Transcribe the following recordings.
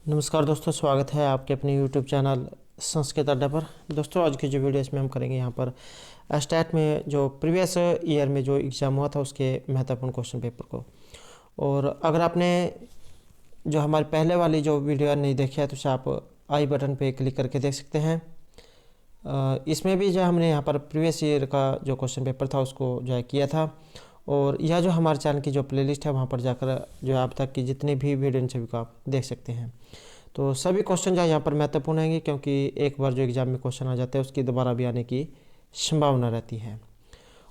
नमस्कार दोस्तों, स्वागत है आपके अपने YouTube चैनल संस्कृत अड्डा पर। दोस्तों, आज की जो वीडियो इसमें हम करेंगे यहाँ पर स्टैट में जो प्रीवियस ईयर में जो एग्ज़ाम हुआ था उसके महत्वपूर्ण क्वेश्चन पेपर को। और अगर आपने जो हमारी पहले वाली जो वीडियो नहीं देखी है तो उसे आप आई बटन पे क्लिक करके देख सकते हैं। इसमें भी जो हमने यहाँ पर प्रीवियस ईयर का जो क्वेश्चन पेपर था उसको जो है किया था। और यह जो हमारे चैनल की जो प्लेलिस्ट है वहाँ पर जाकर जो है अब तक की जितनी भी वीडियो इन सभी को आप देख सकते हैं। तो सभी क्वेश्चन जो है यहाँ पर महत्वपूर्ण हैं क्योंकि एक बार जो एग्ज़ाम में क्वेश्चन आ जाते हैं उसकी दोबारा भी आने की संभावना रहती है।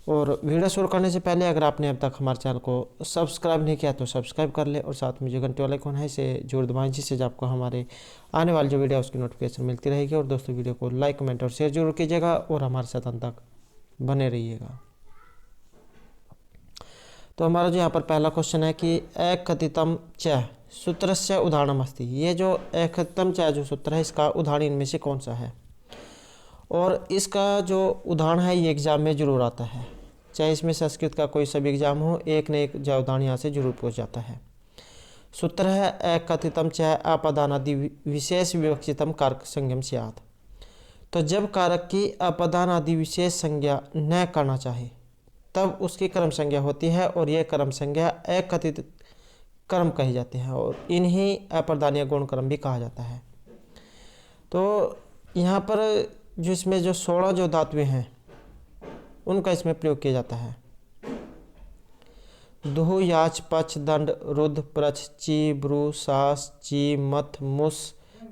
और वीडियो शुरू करने से पहले अगर आपने अब तक हमारे चैनल को सब्सक्राइब नहीं किया तो सब्सक्राइब कर ले और साथ में जो घंटे वाला आइकन है इसे जरूर दबाएं, जिससे आपको हमारे आने वाली जो वीडियो है उसकी नोटिफिकेशन मिलती रहेगी। और दोस्तों, वीडियो को लाइक, कमेंट और शेयर जरूर कीजिएगा और हमारे साथ अंत तक बने रहिएगा। तो हमारा जो यहाँ पर पहला क्वेश्चन है कि एककथितं च सूत्रस्य उदाहरणमस्ति। ये जो एककथितं च जो सूत्र है इसका उदाहरण इनमें से कौन सा है। और इसका जो उदाहरण है ये एग्जाम में जरूर आता है, चाहे इसमें संस्कृत का कोई सभी एग्जाम हो, एक न एक जो उदाहरण यहाँ से जरूर पूछ जाता है। सूत्र है एककथितं च अपदानादि विशेष विवक्षितम कारक संज्ञम स्यात्। तो जब कारक की अपदान आदि विशेष संज्ञा न करना चाहे तब उसकी क्रम संज्ञा होती है और यह क्रम संज्ञा एककथित क्रम कही जाते हैं और इन्हीं अपरदानीय गुण क्रम भी कहा जाता है। तो यहाँ पर जो इसमें जो 16 जो धातुएं हैं उनका इसमें प्रयोग किया जाता है। दुह, याच, पच, दंड, रुद्ध, प्रच, ची, ब्रू, सास, ची, मथ, मुस,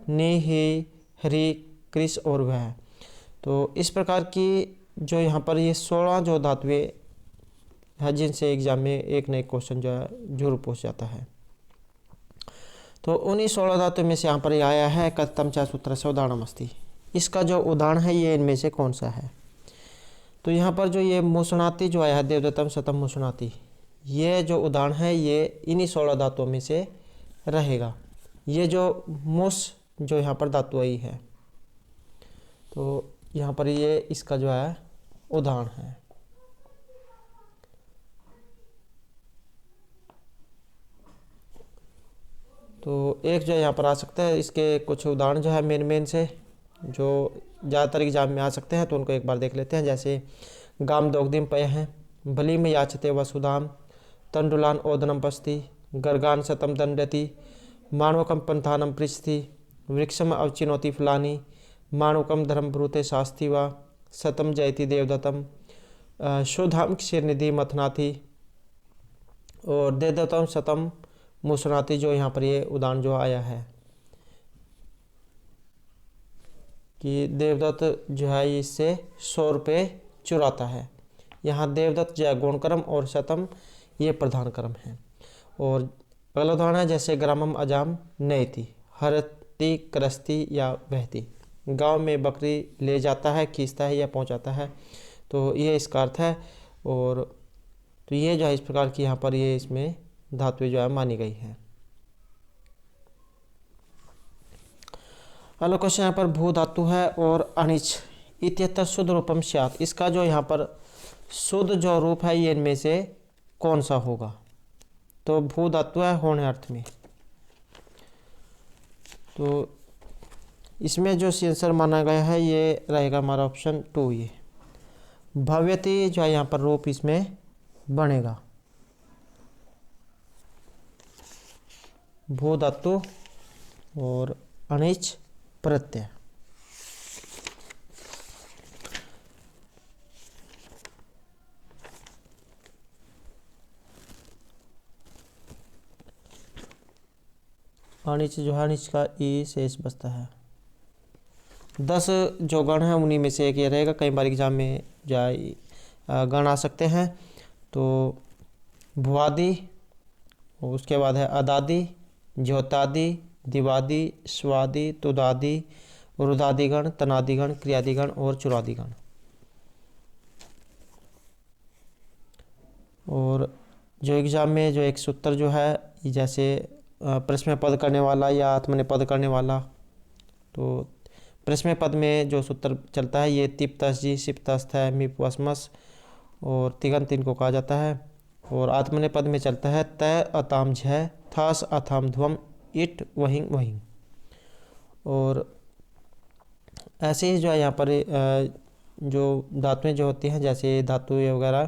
नि, ही, हरि, कृष और वह। तो इस प्रकार की जो यहाँ पर ये 16 जो धातुएं है जिनसे एग्जाम में एक न एक क्वेश्चन जो है जरूर पूछ जाता है। तो उन्हीं 16 धातु में से यहाँ पर आया है एककथितं च सूत्रस्य उदाहरणमस्ति। इसका जो उदाहरण है ये इनमें से कौन सा है। तो यहाँ पर जो ये मुसनाति जो आया है देवदत्तम शतम मुसनाति, ये जो उदाहरण है ये इन्हीं 16 धातुओं में से रहेगा। ये जो मुस जो यहाँ पर धातु आई है तो यहाँ पर ये इसका जो है उदाहरण है। तो एक जो यहाँ पर आ सकता है, इसके कुछ उदाहरण जो है मेन से जो ज़्यादातर एग्जाम में आ सकते हैं तो उनको एक बार देख लेते हैं। जैसे गाम दोग्धिम पय हैं, बलि में याचते वसुधाम, तंडुलान ओदनम पस्ति, गर्गान शतम दंडति, मानवकम पंथानम पृच्छति, वृक्षम अवचिनोति फलानी, मानवकम धर्म ब्रूते शास्ति व शतम जयति देवदत्तम, शुद्धाम क्षीरनिधि मथनाथि और देवदत्तम शतम मुसनाति। जो यहाँ पर ये उदाहरण जो आया है कि देवदत्त जो है इससे 100 रुपये चुराता है। यहाँ देवदत्त जो है गौण क्रम और शतम ये प्रधान क्रम है। और अगला उदाहरण है जैसे ग्रामम अजाम नयति, हरती, करस्ती या बहती। गांव में बकरी ले जाता है, खींचता है या पहुंचाता है, तो ये इसका अर्थ है। और तो ये जो है इस प्रकार की यहाँ पर ये इसमें धातुएं जो है मानी गई है। अगला क्वेश्चन यहाँ पर भू धातु है और अनिच इत्यत्र शुद्ध रूपम स्यात्। इसका जो यहाँ पर शुद्ध जो रूप है ये इनमें से कौन सा होगा। तो भू धातु है होने अर्थ में, तो इसमें जो आंसर माना गया है ये रहेगा हमारा ऑप्शन 2। ये भव्यति जो है यहाँ पर रूप इसमें बनेगा। भू धातु और अनिच प्रत्यय। अनिच जो है अनिच का ई शेष बचता है। 10 जो गण है उन्हीं में से एक ये रहेगा। कई बार एग्जाम में जाए गण आ सकते हैं। तो भुआदि, उसके बाद है अदादि, ज्योतादि, दिवादि, स्वादि, तुदादि, रुदादिगण, तनादिगण, क्रियादिगण और चुरादिगण। और जो एग्जाम में जो एक सूत्र जो है जैसे प्रश्न में पद करने वाला या आत्मने पद करने वाला, तो प्रश्न में पद में जो सूत्र चलता है ये तिप्तस जी सिप्तस्थ है मिपवस्मस और तिगंत इनको कहा जाता है। और आत्मने पद में चलता है तय अताम झ थास अथाम ध्वम इट वहिंग वहिंग। और ऐसे ही जो है यहाँ पर जो धातुएं जो होती हैं जैसे धातु वगैरह,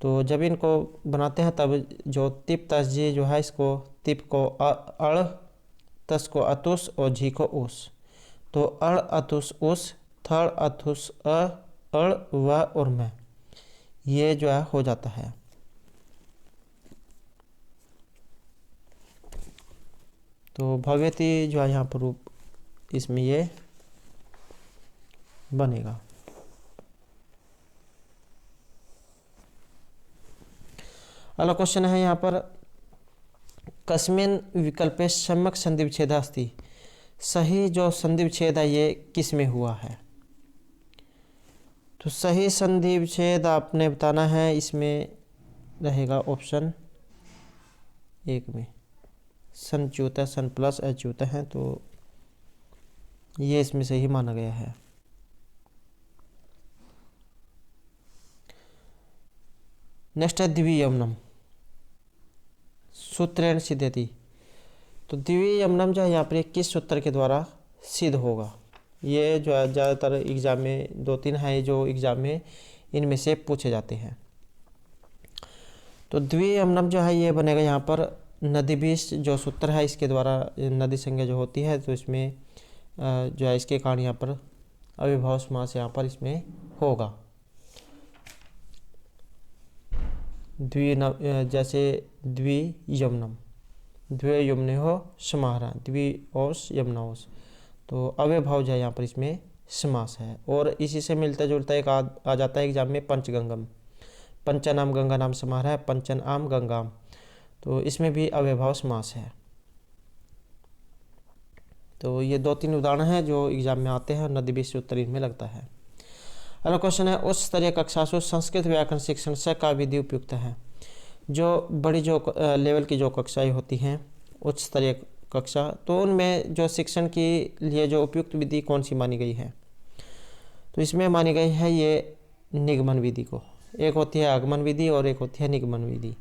तो जब इनको बनाते हैं तब जो तिप तसजी जो है इसको तिप को अड़, तस को अतुस और जी को उस, तो अड़ अतुस उस, थड़ अथुस अड़ व और मैं, ये जो है हो जाता है। तो भगवती जो है यहाँ पर रूप इसमें ये बनेगा। अगला क्वेश्चन है यहाँ पर कस्मिन विकल्पे सम्यक संधि विच्छेद अस्ति, सही जो संधि विच्छेद है ये किस में हुआ है। तो सही संधि विच्छेद आपने बताना है, इसमें रहेगा ऑप्शन 1 में सन च्युत सन प्लस अच्युत है, तो ये इसमें सही माना गया है। नेक्स्ट है द्वियमनम सूत्रेण सिद्ध्यति, तो द्वियमनम जो है यहाँ पर किस सूत्र के द्वारा सिद्ध होगा। ये जो है ज़्यादातर एग्जाम में 2-3 है जो एग्जाम में इनमें से पूछे जाते हैं। तो द्वियमनम जो है ये बनेगा यहाँ पर नदी बीस जो सूत्र है इसके द्वारा नदी संज्ञा जो होती है, तो इसमें जो है इसके कारण यहाँ पर अविभाव समास यहाँ पर इसमें होगा। जैसे द्वियमनम द्वयमने हो समाहरा द्विओस यमनाओस, तो अव्यभाव जो है यहाँ पर इसमें समास है। और इसी से मिलता जुलता एक आ जाता है एग्जाम में पंचगंगम, पंचनाम गंगा नाम समाहरा है, पंचन आम गंगाम, तो इसमें भी अव्यभाव समास है। तो ये 2-3 उदाहरण हैं जो एग्जाम में आते हैं और नदी बीस उत्तर इनमें लगता है। अगला क्वेश्चन है उच्च स्तरीय कक्षा से संस्कृत व्याकरण शिक्षण से का विधि उपयुक्त है। जो बड़ी जो लेवल की जो कक्षाएं होती हैं उच्च स्तरीय कक्षा, तो उनमें जो शिक्षण के लिए जो उपयुक्त विधि कौन सी मानी गई है। तो इसमें मानी गई है ये निगमन विधि को। एक होती है आगमन विधि और एक होती है निगमन विधि।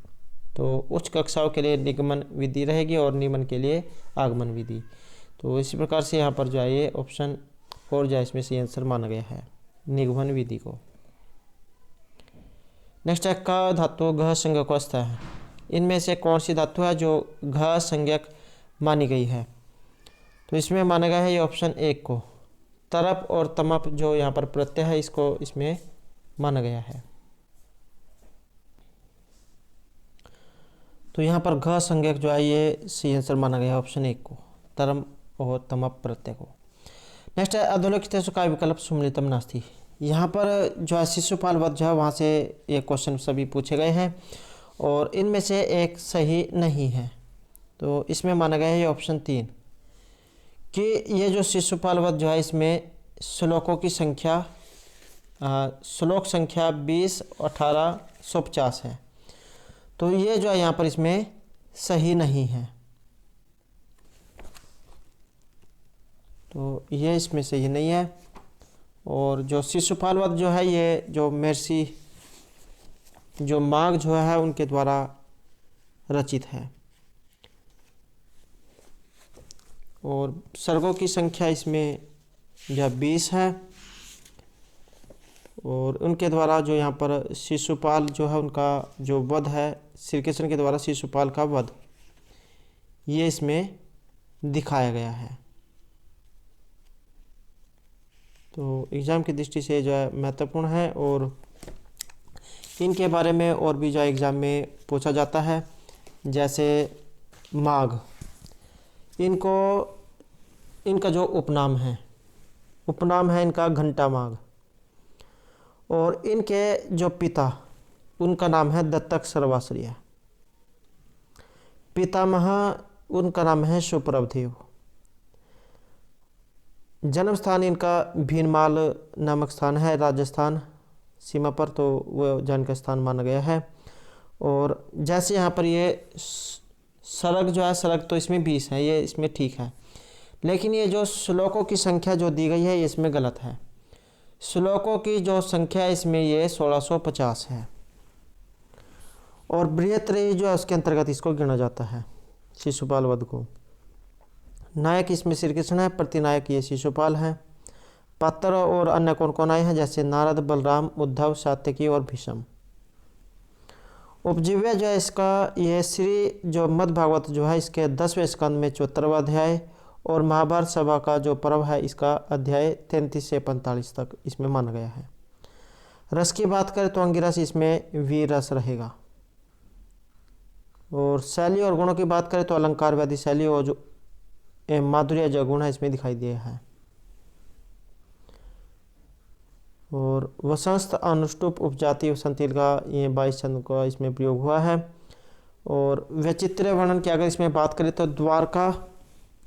तो उच्च कक्षाओं के लिए निगमन विधि रहेगी और निगमन के लिए आगमन विधि। तो इसी प्रकार से यहाँ पर जो है ये ऑप्शन 4 जो है इसमें से आंसर माना गया है निगमन विधि को। नेक्स्ट है क धातु घ संज्ञक अवस्था है, इनमें से कौन सी धातु है जो घ संज्ञक मानी गई है। तो इसमें माना गया है ये ऑप्शन 1 को, तरप और तमप जो यहाँ पर प्रत्यय है इसको इसमें माना गया है। तो यहाँ पर घ संज्ञक जो है ये सी आंसर माना गया है ऑप्शन 1 को, तरम और तमप प्रत्यय को। नेक्स्ट है अधोलिखितेषु का विकल्प सुमेलितम नास्ति, यहाँ पर जो है शिशुपाल वध जो है वहाँ से ये क्वेश्चन सभी पूछे गए हैं और इनमें से एक सही नहीं है। तो इसमें माना गया है ये ऑप्शन 3 कि ये जो शिशुपाल वध जो है इसमें श्लोकों की संख्या श्लोक संख्या 20-1850 है। तो ये जो है यहाँ पर इसमें सही नहीं है, तो ये इसमें सही नहीं है। और जो शिशुपाल वध जो है ये जो महर्षि जो माघ जो है उनके द्वारा रचित है और सर्गों की संख्या इसमें जो 20 है और उनके द्वारा जो यहाँ पर शिशुपाल जो है उनका जो वध है श्री कृष्ण के द्वारा शिशुपाल का वध ये इसमें दिखाया गया है। तो एग्ज़ाम की दृष्टि से जो है महत्वपूर्ण है और इनके बारे में और भी जो एग्ज़ाम में पूछा जाता है। जैसे माघ, इनका जो उपनाम है इनका घंटा माघ और इनके जो पिता उनका नाम है दत्तक सर्वाश्रय, पितामह उनका नाम है सुप्रभदेव, जन्म स्थान इनका भीनमाल नामक स्थान है राजस्थान सीमा पर, तो वह जन्म का स्थान माना गया है। और जैसे यहाँ पर ये सरग जो है सरग तो इसमें 20 है, ये इसमें ठीक है, लेकिन ये जो श्लोकों की संख्या जो दी गई है ये इसमें गलत है। श्लोकों की जो संख्या इसमें ये 1650 है और बृहत्त्रयी जो है उसके अंतर्गत इसको गिना जाता है शिशुपाल वध को। नायक इसमें श्री कृष्ण है, प्रतिनायक ये शिशुपाल है। पात्र और अन्य कौन कौन आए हैं, जैसे नारद, बलराम, उद्धव, सात्यकी और भीष्म। उपजीव्य जो है इसका, ये श्री जो मद् भागवत जो है इसके 10वें स्कंद में 74वां अध्याय, और महाभारत सभा का जो पर्व है इसका अध्याय 33 से 45 तक इसमें माना गया है। रस की बात करें तो अंगिरस इसमें वीर रस रहेगा। और शैली और गुणों की बात करें तो अलंकार वादी शैली और जो माधुर्य जो गुण है इसमें दिखाई दिया है। और वसंत, अनुष्टुप, उपजाति, वसंतील का ये 22 छंद का इसमें प्रयोग हुआ है। और वैचित्र्य वर्णन की अगर इसमें बात करें तो द्वारका,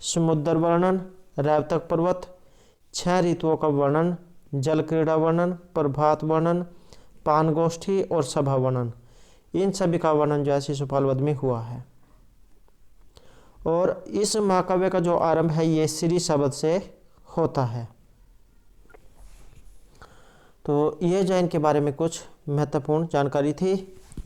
समुद्र वर्णन, रैवतक पर्वत, 6 ऋतुओं का वर्णन, जल क्रीड़ा वर्णन, प्रभात वर्णन, पान गोष्ठी और सभा वर्णन, इन सभी का वर्णन जो है शिशुपाल वध में हुआ है। और इस महाकाव्य का जो आरंभ है ये श्री शब्द से होता है। तो ये जो इनके बारे में कुछ महत्वपूर्ण जानकारी थी।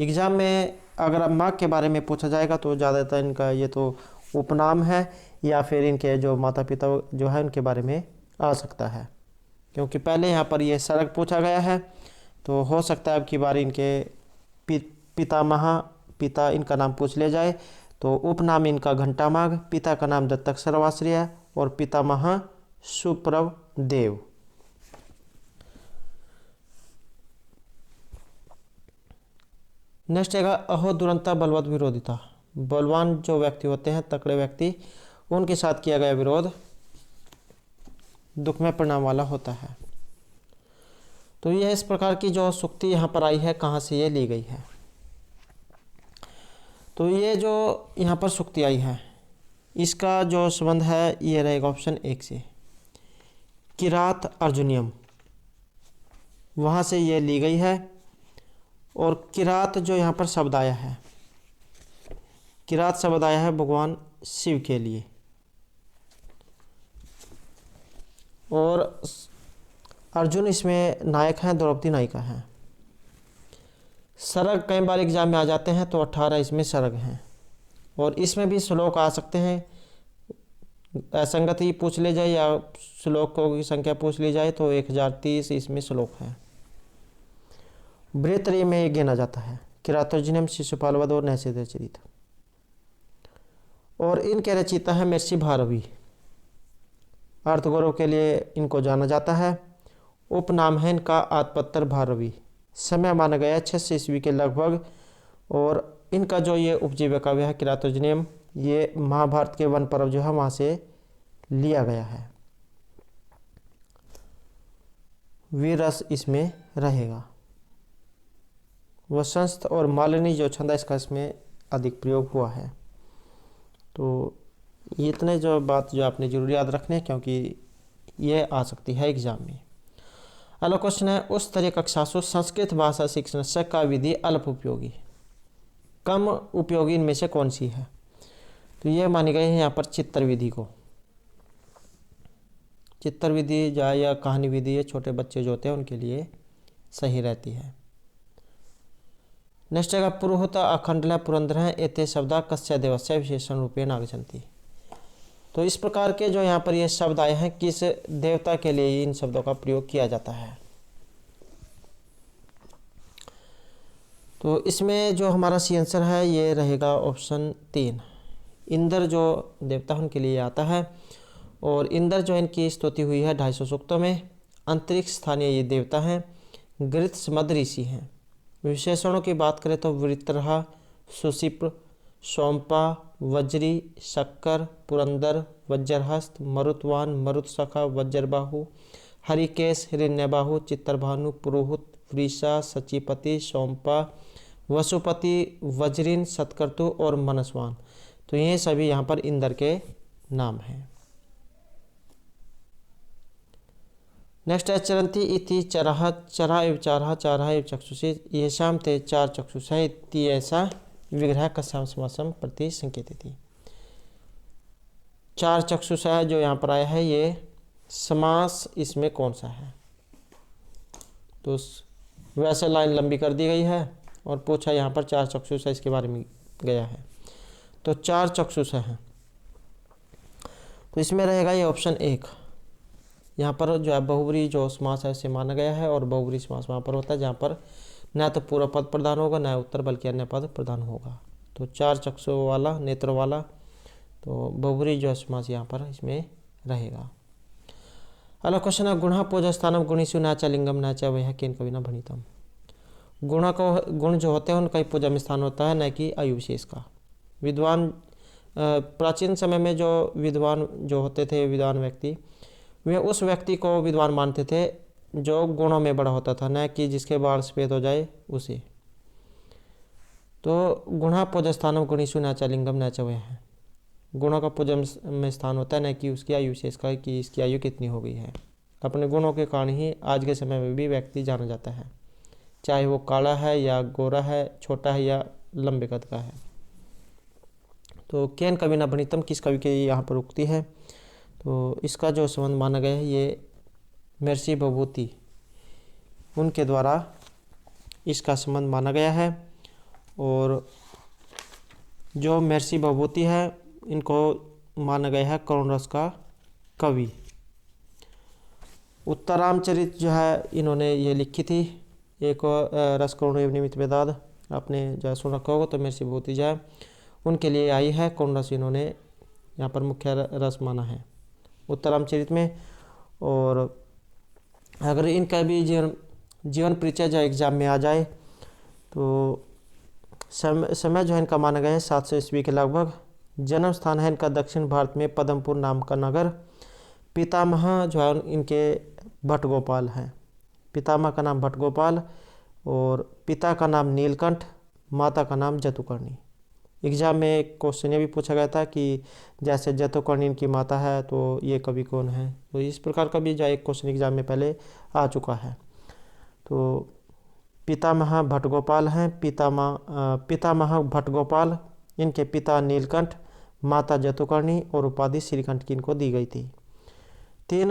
एग्जाम में अगर अब माँ के बारे में पूछा जाएगा तो ज़्यादातर इनका ये तो उपनाम है या फिर इनके जो माता पिता जो है उनके बारे में आ सकता है, क्योंकि पहले यहाँ पर ये सरग पूछा गया है। तो हो सकता है अब की बार इनके पिता इनका नाम पूछ ले जाए। तो उपनाम इनका घंटामाग, पिता का नाम दत्तक सर्वाश्रय और पितामह सुप्रभ देव। नेक्स्ट है अहो दुरंता बलवत विरोधिता। बलवान जो व्यक्ति होते हैं, तकड़े व्यक्ति, उनके साथ किया गया विरोध दुख में परिणाम वाला होता है। तो यह इस प्रकार की जो सूक्ति यहाँ पर आई है, कहाँ से ये ली गई है। तो ये जो यहाँ पर सूक्ति आई है इसका जो संबंध है ये रहेगा ऑप्शन 1 से, किरात अर्जुनियम, वहाँ से ये ली गई है। और किरात जो यहाँ पर शब्द आया है, किरात शब्द आया है भगवान शिव के लिए। और अर्जुन इसमें नायक हैं, द्रौपदी नायिका हैं। सरग कई बार एग्जाम में आ जाते हैं, तो 18 इसमें सरग हैं। और इसमें भी श्लोक आ सकते हैं, असंगति पूछ ले जाए या श्लोकों की संख्या पूछ ली जाए तो 1030 इसमें श्लोक है। बृहत्तरी में ये गिना जाता है, किरातोर्जुनियम, शिशुपाल वध और नैषधीय चरित। और इनके रचयिता है महर्षि भारवी। अर्थ गौरव के लिए इनको जाना जाता है। उपनाम है इनका आत्पत्र भारवी। समय माना गया 600 ईस्वी के लगभग। और इनका जो ये उपजीव्य काव्य है किरातोर्जुनियम, ये महाभारत के वन पर्व जो है वहाँ से लिया गया है। वीर रस इसमें रहेगा। वसंत और मालिनी जो छंद है इसका इसमें अधिक प्रयोग हुआ है। तो इतने जो बात जो आपने जरूर याद रखने हैं, क्योंकि ये आ सकती है एग्जाम में। अगला क्वेश्चन है, उस तरह कक्षासु संस्कृत भाषा शिक्षण से का विधि अल्प उपयोगी, कम उपयोगी इनमें से कौन सी है। तो ये मानी गई है यहाँ पर चित्र विधि को। चित्र विधि या कहानी विधि, ये छोटे बच्चे जो होते हैं उनके लिए सही रहती है। नेक्स्ट है पुरोहित अखंडल पुरंदर एते शब्दा कस्य देवस्य विशेषण रूपेण आगच्छन्ति। तो इस प्रकार के जो यहाँ पर ये शब्द आए हैं, किस देवता के लिए इन शब्दों का प्रयोग किया जाता है। तो इसमें जो हमारा सी आंसर है ये रहेगा ऑप्शन 3, इंद्र जो देवता उनके लिए आता है। और इंद्र जो इनकी स्तुति हुई है 250 सूक्तों में। अंतरिक्ष स्थानीय ये देवता हैं। गृत समद ऋषि हैं। विशेषणों की बात करें तो वृत्रहा, सुशिप्र, सोमपा, वज्री, शक्कर, पुरंदर, वज्रहस्त, मरुतवान, मरुतसखा, वज्रबाहु, हरिकेश, हिरण्यबाहु, चित्रभानु, पुरोहित, वृषा, सचिपति, सोमपा, वसुपति, वज्रिन, सतकर्तु और मनस्वान। तो ये सभी यहाँ पर इंद्र के नाम हैं। नेक्स्ट है चरंती इति चरह चरा एव चारह चारह एव चक्षुषे येषां ते 4 चक्षुष है इति ऐसा विग्रह कस्याम समासम प्रति संकेत थी। 4 चक्षुष है जो यहाँ पर आया है, ये समास इसमें कौन सा है। तो वैसे लाइन लंबी कर दी गई है और पूछा यहाँ पर 4 चक्षुष है इसके बारे में गया है। तो 4 चक्षुष हैं। तो इसमें रहेगा ये ऑप्शन 1। यहाँ पर जो है बहुब्री जो समास है उसे माना गया है, और बहुब्री समास वहाँ पर होता है जहाँ पर न तो पूरा पद प्रधान होगा न उत्तर बल्कि अन्य पद प्रधान होगा। तो 4 चक्षुओं वाला, नेत्रों वाला, तो बहुब्री जो समास यहाँ पर इसमें रहेगा। अगला क्वेश्चन है गुणः पूजस्थानम गुणीषु न च लिंगम न च वह केन कविना भणितम। गुण जो होते हैं उनका ही पूजा में स्थान होता है, न कि आयु विशेष का। विद्वान प्राचीन समय में जो विद्वान जो होते थे, विद्वान व्यक्ति, वे उस व्यक्ति को विद्वान मानते थे जो गुणों में बड़ा होता था, न कि जिसके बाल सफेद हो जाए उसे। तो गुणः पूजस्थानम गुणीषु न च लिंगम न च वह, गुणों का पूजा में स्थान होता है, न कि उसकी आयु विशेष का, कि इसकी आयु कितनी हो गई है। अपने गुणों के कारण ही आज के समय में भी व्यक्ति जाना जाता है, चाहे वो काला है या गोरा है, छोटा है या लंबे कद का है। तो केन कविना भणितम किस कवि की यहाँ पर उक्ति है, तो इसका जो संबंध माना गया है ये महर्षि भभूति, उनके द्वारा इसका संबंध माना गया है। और जो महर्षि भभूति है इनको माना गया है करुण रस का कवि। उत्तरामचरित जो है इन्होंने ये लिखी थी, एक रस करुण एवं निमित्त वेदाद, आपने जो सुन रखा होगा। तो महर्षि भभूति जो है उनके लिए आई है करुण रस, इन्होंने यहाँ पर मुख्य रस माना है उत्तरामचरित में। और अगर इनका भी जीवन परिचय जो एग्जाम में आ जाए तो समय जो है इनका माना गया है 700 ईस्वी के लगभग। जन्म स्थान है इनका दक्षिण भारत में पदमपुर नाम का नगर। पितामह जो है इनके भट्टगोपाल हैं, पितामह का नाम भट्टगोपाल, और पिता का नाम नीलकंठ, माता का नाम जतुकर्णी। एग्जाम में एक क्वेश्चन ये भी पूछा गया था कि जैसे जतुकर्णी इनकी माता है तो ये कवि कौन है, तो इस प्रकार का भी जो एक क्वेश्चन एग्जाम में पहले आ चुका है। तो पितामह भट्टगोपाल हैं, पितामह भट्टगोपाल, इनके पिता नीलकंठ, माता जतुकर्णी, और उपाधि श्रीकंठ की इनको दी गई थी। 3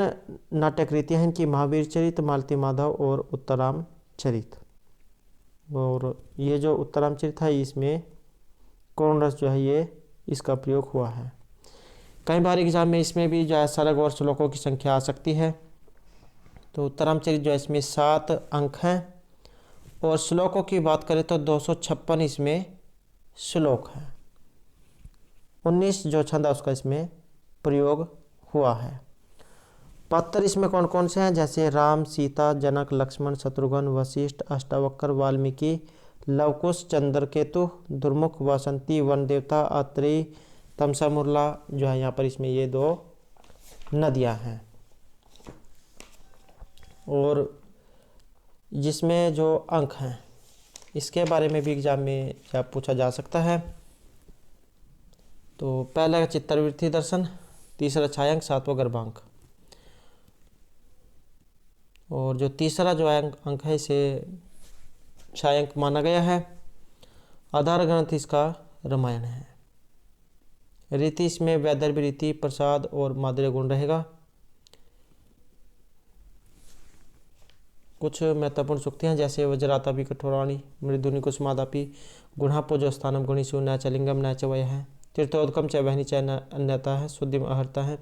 नाट्य कृतियाँ हैं इनकी, महावीर चरित, मालती माधव और उत्तराम चरित। और ये जो उत्तराम चरित है इसमें करुण रस जो है ये इसका प्रयोग हुआ है। कई बार एग्जाम में इसमें भी जो है सरग और श्लोकों की संख्या आ सकती है। तो उत्तराम चरित जो है इसमें 7 अंक हैं, और श्लोकों की बात करें तो 256 इसमें श्लोक हैं। 19 जो छंद है उसका इसमें प्रयोग हुआ है। पात्र इसमें कौन कौन से हैं, जैसे राम, सीता, जनक, लक्ष्मण, शत्रुघ्न, वशिष्ठ, अष्टावक्र, वाल्मीकि, लवकुश, चंद्रकेतु, दुर्मुख, वासंती, वन देवता, अत्रेय, तमसा मुरला, जो है यहाँ पर इसमें ये 2 नदियाँ हैं। और जिसमें जो अंक हैं इसके बारे में भी एग्जाम में क्या पूछा जा सकता है। तो पहला चित्तवृत्ति दर्शन, तीसरा छायांक, 7वां गर्भांक, और जो तीसरा जो अंक है इसे छायांक माना गया है। आधार ग्रंथ इसका रामायण है। रीति इसमें वैदर्भी रीति, प्रसाद और माधुर्य गुण रहेगा। कुछ महत्वपूर्ण सूक्तियाँ जैसे वज्रातापि कठोराणी, मृदुनि कुसुमादापि, गुणः पूजस्थानम गुणीषु न च लिंगम न च वयः, तीर्थोदकम च वहनी च अन्यता है, शुद्धिम अहर्ता है,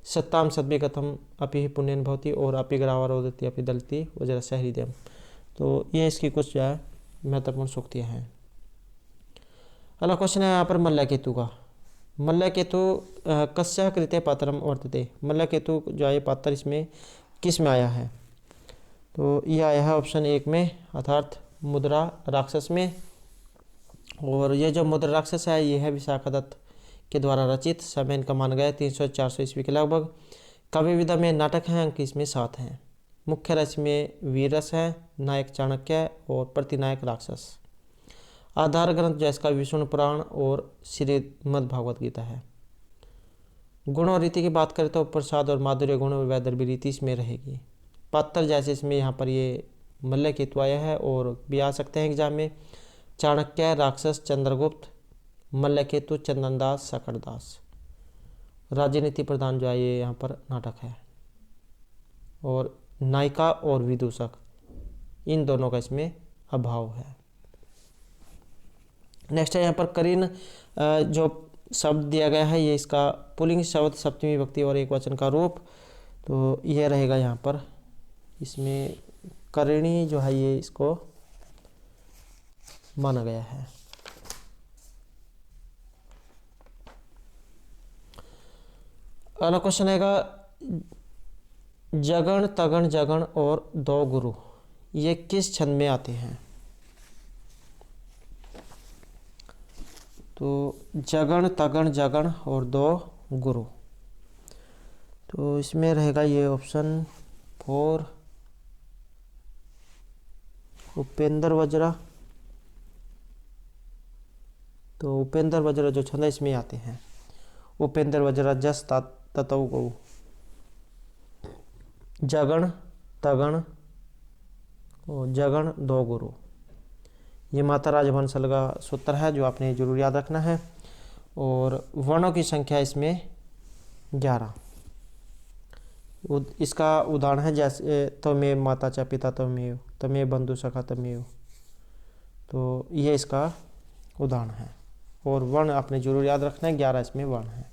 सत्ताम सद्भि कथम अपि पुण्यन भवति, और अपि ग्रावारोदति अपि दलति वज्रस्य हृदयम। तो ये इसकी कुछ जो है महत्वपूर्ण सूक्तियाँ हैं। अगला क्वेश्चन है यहाँ पर मल्लकेतु का। मल्लकेतु कस्य कृते पात्रम वर्तते, मल्लकेतु जो है पात्र इसमें किस में आया है, तो ये आया है ऑप्शन 1 में, अर्थात मुद्रा राक्षस में। और ये जो मुद्रा राक्षस है ये है विशाखादत्त के द्वारा रचित। समय इनका माना गया 300-400 ईस्वी के लगभग। काव्य विधा में नाटक हैं, अंक इसमें 7 हैं। मुख्य रस में वीर रस है, नायक चाणक्य और प्रतिनायक राक्षस। आधार ग्रंथ जो इसका विष्णु पुराण और श्रीमद् भागवत गीता है। गुण और रीति की बात करें तो प्रसाद और माधुर्य गुण और वैदर्भी रीति इसमें रहेगी। पात्र जैसे इसमें यहाँ पर ये मल्लकेतु आया है, और भी आ सकते हैं एग्जाम में चाणक्य, राक्षस, चंद्रगुप्त, मल्लकेतु, चंदनदास, सकरदास। राजनीति प्रधान जो है ये यहाँ पर नाटक है। और नायिका और विदूषक इन दोनों का इसमें अभाव है। नेक्स्ट है यहाँ पर करीन, जो शब्द दिया गया है, ये इसका पुल्लिंग शब्द, सप्तमी विभक्ति और एक वचन का रूप। तो यह रहेगा यहाँ पर, इसमें करिणी जो है ये इसको माना गया है। अगला क्वेश्चन आएगा, जगण तगण जगण और दो गुरु ये किस छंद में आते हैं? तो जगण तगण जगण और दो गुरु, तो इसमें रहेगा ये ऑप्शन 4 उपेंद्र वज्रा। तो उपेंद्र वज्रा जो छंद है इसमें आते हैं, उपेंद्र वज्रा जस ततौ गौ। जगण तगण और जगण दो गुरु, ये माता राजवंशल का सूत्र है जो आपने जरूर याद रखना है। और वर्णों की संख्या इसमें 11। इसका उदाहरण है जैसे त्वमेव माता च पिता त्वमेव, त्वमेव बंधु सखा त्वमेव, तो ये इसका उदाहरण है। और वर्ण आपने जरूर याद रखना है, 11 इसमें वर्ण है।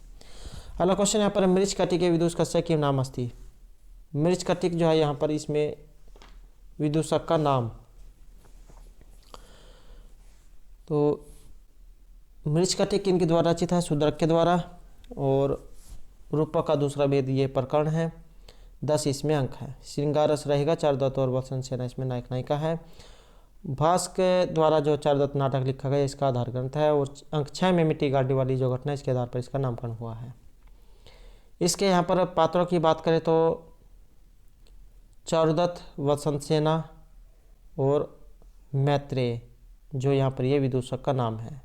अगला क्वेश्चन यहाँ पर, मृच कटिके विदूषकस्य किम नाम अस्ति? मृच कटिक जो है यहाँ पर इसमें विदूषक का नाम। तो मृच कटिक इनके द्वारा रचित है, शूद्रक के द्वारा। और रूपक का दूसरा वेद ये प्रकरण है, 10 इसमें अंक है। श्रृंगार रस रहेगा, चारुदत्त और वत्सन सेना इसमें नायक नायिका है। भास के द्वारा जो चारुदत्त नाटक लिखा गया इसका आधार ग्रंथ है। और अंक 6 में मिट्टी गाड़ने वाली जो घटना इसके आधार पर इसका नामकरण हुआ है। इसके यहाँ पर पात्रों की बात करें तो चारुदत्त, वसंत सेना और मैत्रेय जो यहाँ पर ये विदूषक का नाम है।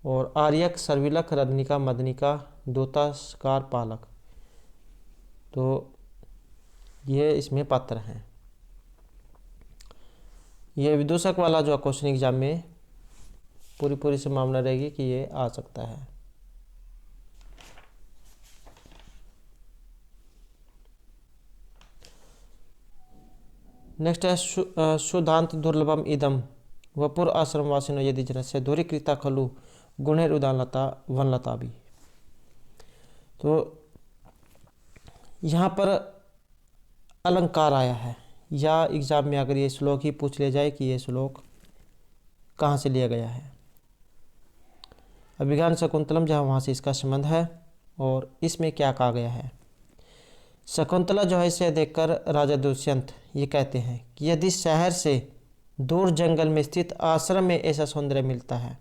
और आर्यक, सर्विलक, रदनिका, मदनिका, दूतास्कार, पालक, तो ये इसमें पात्र हैं। ये विदूषक वाला जो क्वेश्चन एग्जाम में पूरी संभावना रहेगी कि ये आ सकता है। नेक्स्ट है, शुद्धांत दुर्लभम इदम वपुर आश्रम वासिनो यदि जनस्य दूरीकृता खलु गुणेर उदानलता वनलता भी। तो यहाँ पर अलंकार आया है, या एग्जाम में अगर ये श्लोक ही पूछ लिया जाए कि ये श्लोक कहाँ से लिया गया है। अभिज्ञान शकुंतलम जहाँ वहाँ से इसका संबंध है। और इसमें क्या कहा गया है, शकुंतला जो है इसे देखकर राजा दुष्यंत ये कहते हैं कि यदि शहर से दूर जंगल में स्थित आश्रम में ऐसा सौंदर्य मिलता है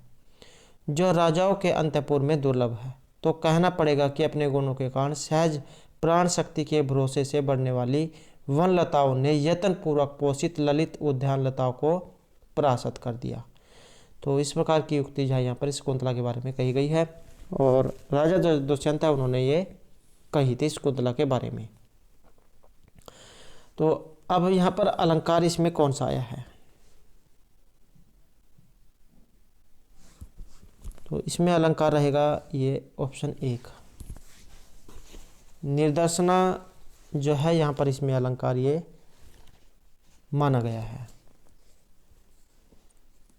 जो राजाओं के अंतपुर में दुर्लभ है, तो कहना पड़ेगा कि अपने गुणों के कारण सहज प्राण शक्ति के भरोसे से बढ़ने वाली वन लताओं ने यत्न पूर्वक पोषित ललित उद्यान लताओं को परास्त कर दिया। तो इस प्रकार की युक्ति जो है यहाँ पर शकुंतला के बारे में कही गई है। और राजा जो दुष्यंत है उन्होंने ये कही थी शकुंतला के बारे में। तो अब यहाँ पर अलंकार इसमें कौन सा आया है, तो इसमें अलंकार रहेगा ये ऑप्शन 1 निर्दर्शना जो है यहाँ पर इसमें अलंकार ये माना गया है।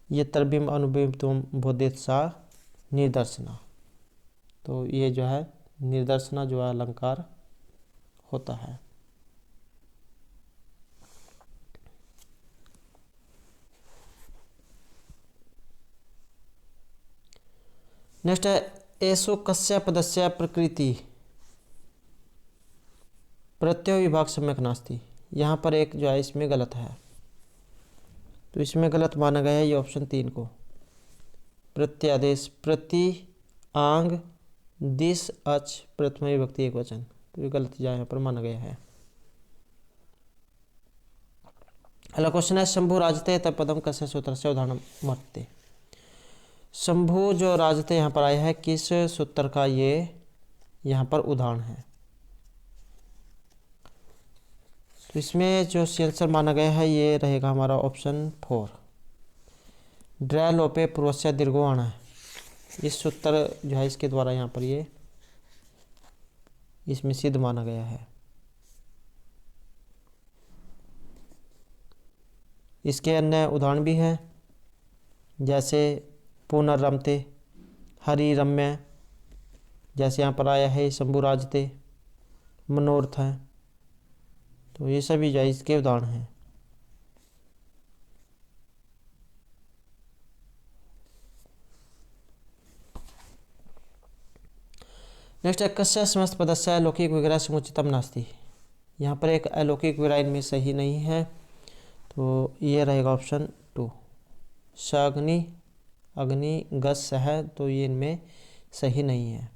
ये तरबिम अनुबिम तुम बोधित सा निर्दर्शना, तो ये जो है निर्दर्शना जो है अलंकार होता है। नेक्स्ट है, एसो कस्य पदस्य प्रकृति प्रत्यय विभाग सम्यक नास्ति। यहाँ पर एक जो है इसमें गलत है, तो इसमें गलत माना गया है ये ऑप्शन 3 को। प्रत्यादेश प्रति आंग दिस अच प्रथम विभक्ति एक वचन, तो ये गलत यहाँ पर माना गया है। अगला क्वेश्चन है, शंभु राजते तब पदम कस्य सूत्र से उदाहरण मरते। शंभु जो राजते यहाँ पर आया है किस सूत्र का ये यहाँ पर उदाहरण है, तो इसमें जो सेल्सर माना गया है ये रहेगा हमारा ऑप्शन 4 ड्राय लोपे पूर्वस्य दीर्घोण है। इस सूत्र जो है इसके द्वारा यहाँ पर ये इसमें सिद्ध माना गया है। इसके अन्य उदाहरण भी हैं, जैसे पुनर्रमते, हरि रम्य, जैसे यहाँ पर आया है शंभु राजते, मनोरथ है। तो ये सभी जो है इसके उदाहरण हैं। नेक्स्ट है कस्य समस्त पदस्य अलौकिक विग्रह समुचितम नास्ति। यहाँ पर एक अलौकिक विग्रह इनमें सही नहीं है, तो ये रहेगा ऑप्शन 2। स अग्नि, अग्नि, गस है, तो ये इनमें सही नहीं है।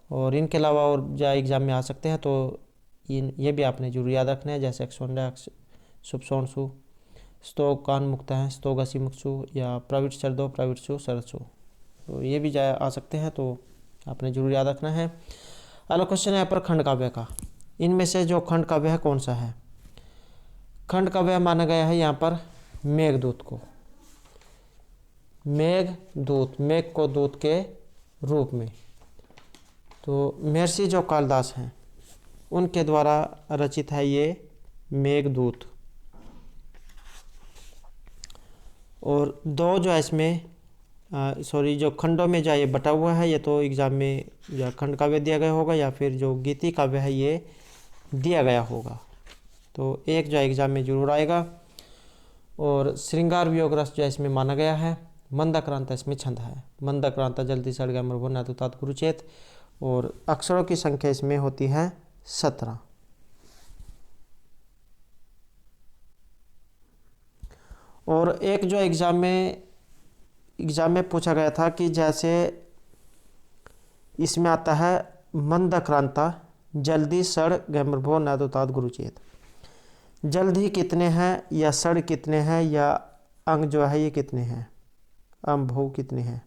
और इनके अलावा और जो एग्जाम में आ सकते हैं, तो ये भी आपने जरूर याद रखना है, जैसे एक्सोंडा, सुपसोनसु, स्तो कान मुक्त है, स्तो गसी मुक्सु, या प्रविट शरदो, प्रविटसु सरसु। तो ये भी जा आ सकते हैं, तो आपने जरूर याद रखना है। अगला क्वेश्चन है यहाँ पर खंड काव्य का। इनमें से जो खंड काव्य है कौन सा है? खंड काव्य माना गया है यहाँ पर मेघदूत को। मेघदूत, मेघ को दूत के रूप में। तो महर्षि जो कालिदास हैं उनके द्वारा रचित है ये मेघदूत। और दो जो है इसमें जो खंडों में जो ये बटा हुआ है, ये तो एग्जाम में या खंड काव्य दिया गया होगा या फिर जो गीति काव्य है ये दिया गया होगा। तो एक जो एग्जाम में जरूर आएगा। और श्रृंगार वियोग रस जो इसमें माना गया है। मंदाक्रांता इसमें छंद है। मंदाक्रांता जल्दी सड़ गया मरभो न तो तात गुरुचेत। और अक्षरों की संख्या इसमें होती है 17। और एक जो एग्जाम में पूछा गया था कि जैसे इसमें आता है मंदाक्रांता जल्दी सड़ गैमरभो न तो तात गुरुचेत। जल्दी कितने हैं या सड़ कितने हैं या अंग जो है ये कितने हैं, अम्भो कितने हैं।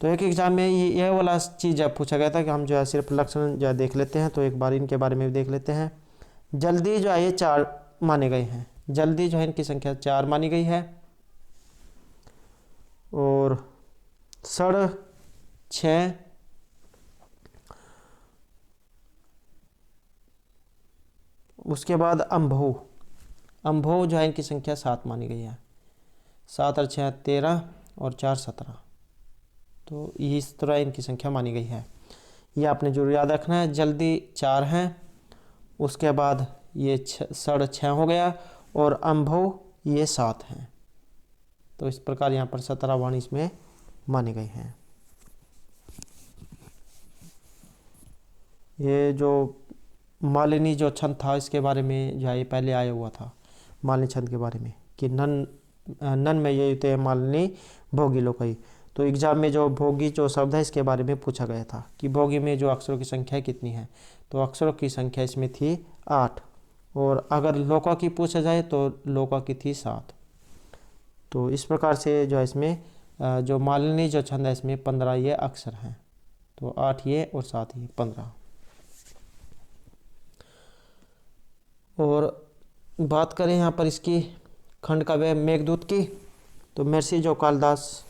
तो एक एग्जाम में ये वाला चीज़ पूछा गया था कि हम जो है सिर्फ लक्षण जो है देख लेते हैं। तो एक बार इनके बारे में भी देख लेते हैं। जल्दी जो है ये 4 माने गए हैं। जल्दी जो है इनकी संख्या 4 मानी गई है। और सड़ 6, उसके बाद अम्भो जो है इनकी संख्या 7 मानी गई है। 7 और 6 13 और 4 17। तो इस तरह इनकी संख्या मानी गई है। ये आपने जरूर याद रखना है। जल्दी 4 हैं, उसके बाद ये सड़ 6 हो गया और अम्भो ये 7 हैं। तो इस प्रकार यहाँ पर 17 वाणी इसमें माने गए हैं। ये जो मालिनी जो छंद था इसके बारे में जो है ये पहले आया हुआ था। मालिनी छंद के बारे में कि नन में ये युते मालिनी भोगी लोकई। तो एग्जाम में जो भोगी जो शब्द है इसके बारे में पूछा गया था कि भोगी में जो अक्षरों की संख्या कितनी है। तो अक्षरों की संख्या इसमें थी 8। और अगर लोका की पूछा जाए तो लोका की थी 7। तो इस प्रकार से जो है इसमें जो मालिनी जो छंद है इसमें 15 ये अक्षर हैं। तो 8 ये और 7 ये 15। और बात करें यहाँ पर इसकी खंड काव्य मेघदूत की, तो महर्षि जो कालिदास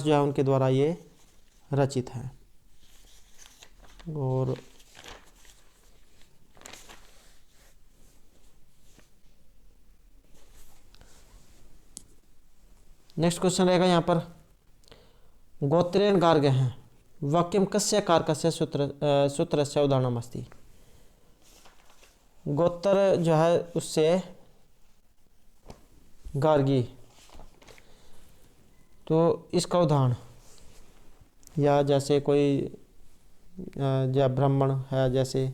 जो है उनके द्वारा ये रचित है। और नेक्स्ट क्वेश्चन रहेगा यहाँ पर गोत्रेण गार्ग हैं वाक्यम कस्य कारकस्य सूत्रस्य उदाहरणम अस्ति। गोत्र जो है उससे गार्गी, तो इसका उदाहरण या जैसे कोई या ब्राह्मण है, जैसे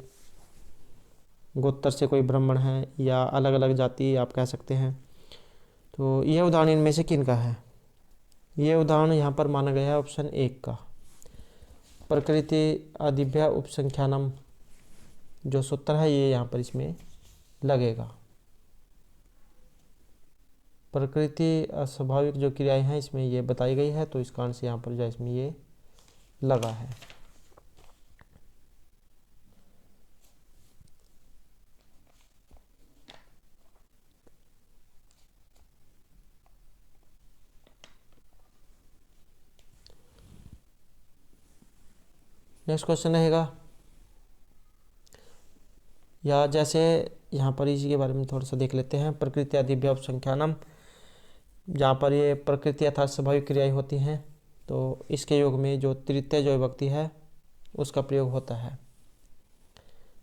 गोत्र से कोई ब्राह्मण है या अलग अलग जाति आप कह सकते हैं। तो यह उदाहरण इनमें से किन का है? ये उदाहरण यहाँ पर माना गया है ऑप्शन 1 का। प्रकृति आदिभ्य उपसंख्यानम जो सूत्र है ये यहाँ पर इसमें लगेगा। प्रकृति अस्वाभाविक जो क्रियाएं हैं इसमें ये बताई गई है, तो इस कारण से यहाँ पर जो इसमें ये लगा है। नेक्स्ट क्वेश्चन रहेगा या जैसे यहाँ पर इसी के बारे में थोड़ा सा देख लेते हैं। प्रकृति आदिभ्य उपसंख्यानम जहाँ पर ये प्रकृति अर्थात स्वाभाविक क्रियाएं होती हैं, तो इसके योग में जो तृतीय जो विभक्ति है उसका प्रयोग होता है।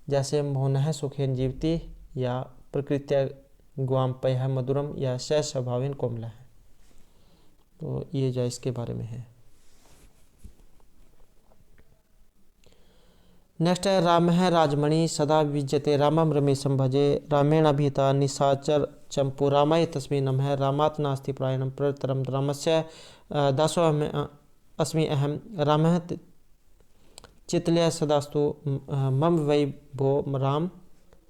जैसे मोहनः सुखेन जीवति, या प्रकृत्या ग्वाम पयः मधुरम, या स स्वभावेन कोमलः। तो ये जो इसके बारे में है। नेक्स्ट है रामः राजमणि सदा विज्यते रामं रमेशं भजे, रामेण अभिहिता निशाचर चंपू रामाय तस्मै नमः, रामात् नास्ति प्रायणं प्रतरं रामस्य दासो अस्मि अहं, रामः चितलय सदास्तु मम वै भो राम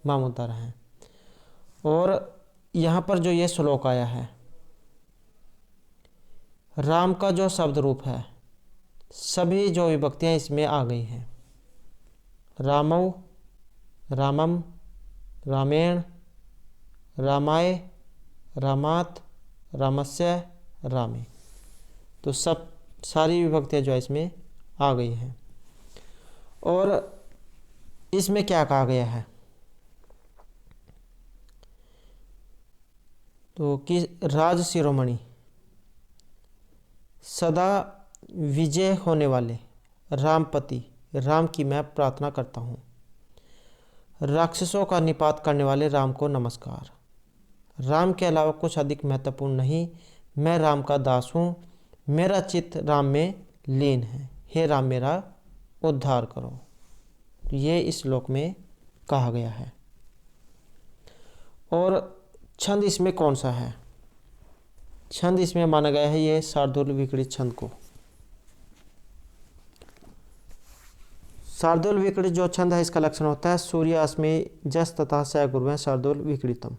मामुद्धार है। और यहाँ पर जो ये श्लोक आया है, राम का जो शब्द रूप है, सभी जो विभक्तियाँ इसमें आ गई हैं। रामौ, रामम, रामेण, रामाय, रामात, रामस्य, रामे। तो सब सारी विभक्तियाँ जो है इसमें आ गई हैं। और इसमें क्या कहा गया है, तो कि राज शिरोमणि सदा विजय होने वाले रामपति राम की मैं प्रार्थना करता हूँ, राक्षसों का निपात करने वाले राम को नमस्कार, राम के अलावा कुछ अधिक महत्वपूर्ण नहीं, मैं राम का दास हूँ, मेरा चित्त राम में लीन है, हे राम मेरा उद्धार करो। तो ये इस श्लोक में कहा गया है। और छंद इसमें कौन सा है, छंद इसमें माना गया है ये शार्दूल विकलित छंद को। शार्दूल विकलित जो छंद है इसका लक्षण होता है सूर्य अस्मि जस तथा स गुरुवः शार्दूल विकलितम।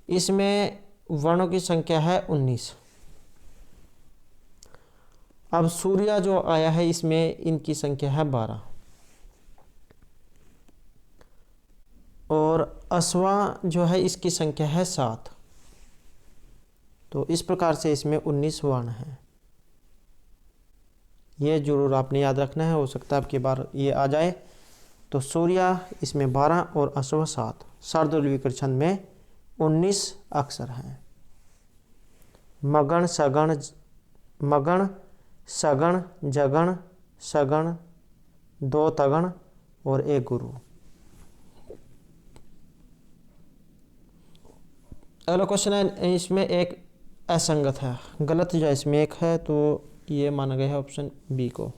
इसमें वर्णों की संख्या है 19। अब सूर्य जो आया है इसमें इनकी संख्या है 12, और अश्वा जो है इसकी संख्या है 7। तो इस प्रकार से इसमें 19 वर्ण हैं। ये जरूर आपने याद रखना है, हो सकता है आपकी बार ये आ जाए। तो सूर्य इसमें 12 और अश्व 7। शार्दूल विकलित छंद में 19 अक्षर हैं। मगण सगण जगण सगण 2 तगण और 1 गुरु। अगला क्वेश्चन है, इसमें एक असंगत है, गलत जो इसमें एक है, तो ये माना गया है ऑप्शन बी को।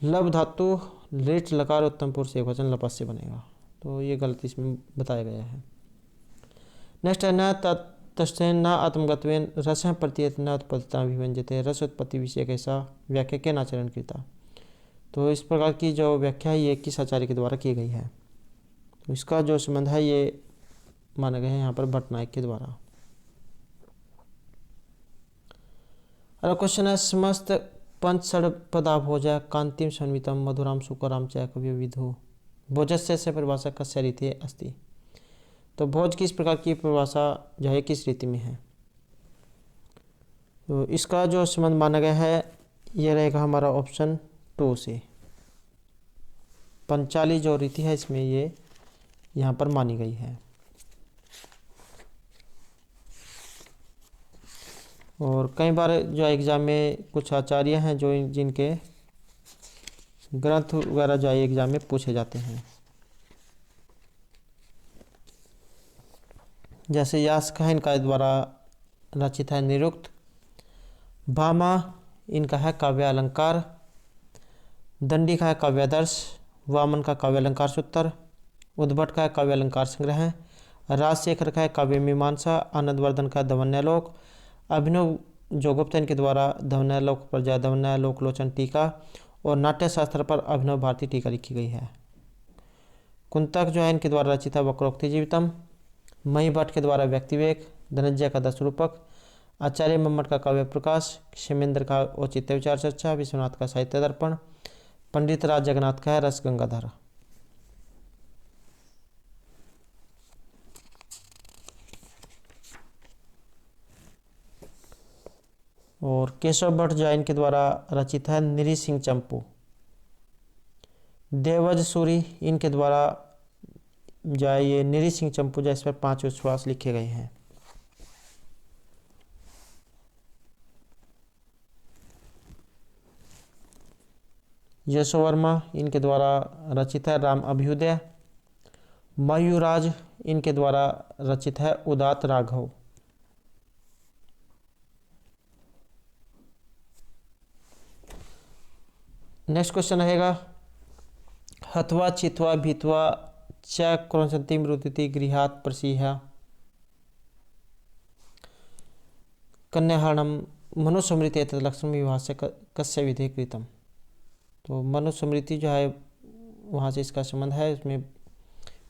लब धातु लिट लकार उत्तम पुरुष एक वचन लपस से बनेगा, तो ये गलत इसमें बताया गया है। नेक्स्ट है न तस्थेन न आत्मगत्वेन रस प्रतीयत न उत्पत्तिता विभंजते, रस उत्पत्ति विषय कैसा व्याख्या के नाचरण कृता। तो इस प्रकार की जो व्याख्या है ये किस आचार्य के द्वारा की गई है, तो इसका जो संबंध है ये माना गया है यहाँ पर भट्टनायक के द्वारा। अगला क्वेश्चन है, समस्त पंच षड्पदा भोज कांतिम संवितम मधुराम सुकराम च कवि विधु भोजस्य से परिभाषा कस्य रीति अस्ति। तो भोज किस प्रकार की परिभाषा जो है किस रीति में है, तो इसका जो संबंध माना गया है ये रहेगा हमारा ऑप्शन 2 से। पंचाली जो रीति है इसमें ये यहाँ पर मानी गई है। और कई बार जो एग्ज़ाम में कुछ आचार्य हैं जो जिनके ग्रंथ वगैरह जो है एग्ज़ाम में पूछे जाते हैं, जैसे यास्क है इनका द्वारा रचित है निरुक्त, भामा इनका है काव्य अलंकार, दंडी का है काव्यादर्श, वामन का काव्य अलंकार सूत्र, उद्भट का है काव्य अलंकार संग्रह, राजशेखर का है काव्य मीमांसा, आनंदवर्धन का धवन्यालोक, अभिनव जोगुप्तन के द्वारा धवन्यालोक पर जय धवन्यालोक लोचन टीका, और नाट्य शास्त्र पर अभिनव भारती टीका लिखी गई है। कुंतक जो है इनके द्वारा रचित है वक्रोक्ति जीवितम, मही भट्ट के द्वारा व्यक्तिवेक, धनंजय का 10 रूपक, आचार्य मम्मट का काव्य प्रकाश, क्षेमेंद्र का औचित्य विचार चर्चा, विश्वनाथ का साहित्य दर्पण, पंडित राज जगन्नाथ का है रस गंगाधर। और केशव भट्ट जैन के द्वारा रचित है निरी सिंह चंपू, देवज सूरी इनके द्वारा जो है ये निरी सिंह चंपू जैसे पर 5 उच्छ्वास लिखे गए हैं। यशो वर्मा इनके द्वारा रचित है राम अभ्युदय। मयूराज इनके द्वारा रचित है उदात राघव। नेक्स्ट क्वेश्चन रहेगा हथवा चित्वा भित्वा च क्रौंचन्ति रुदिति गृहात् प्रसीहा। कन्याहरणम मनुस्मृति एतत् लक्षणम विवाहस्य कस्य विधे कृतम। तो मनुस्मृति जो है वहाँ से इसका संबंध है, इसमें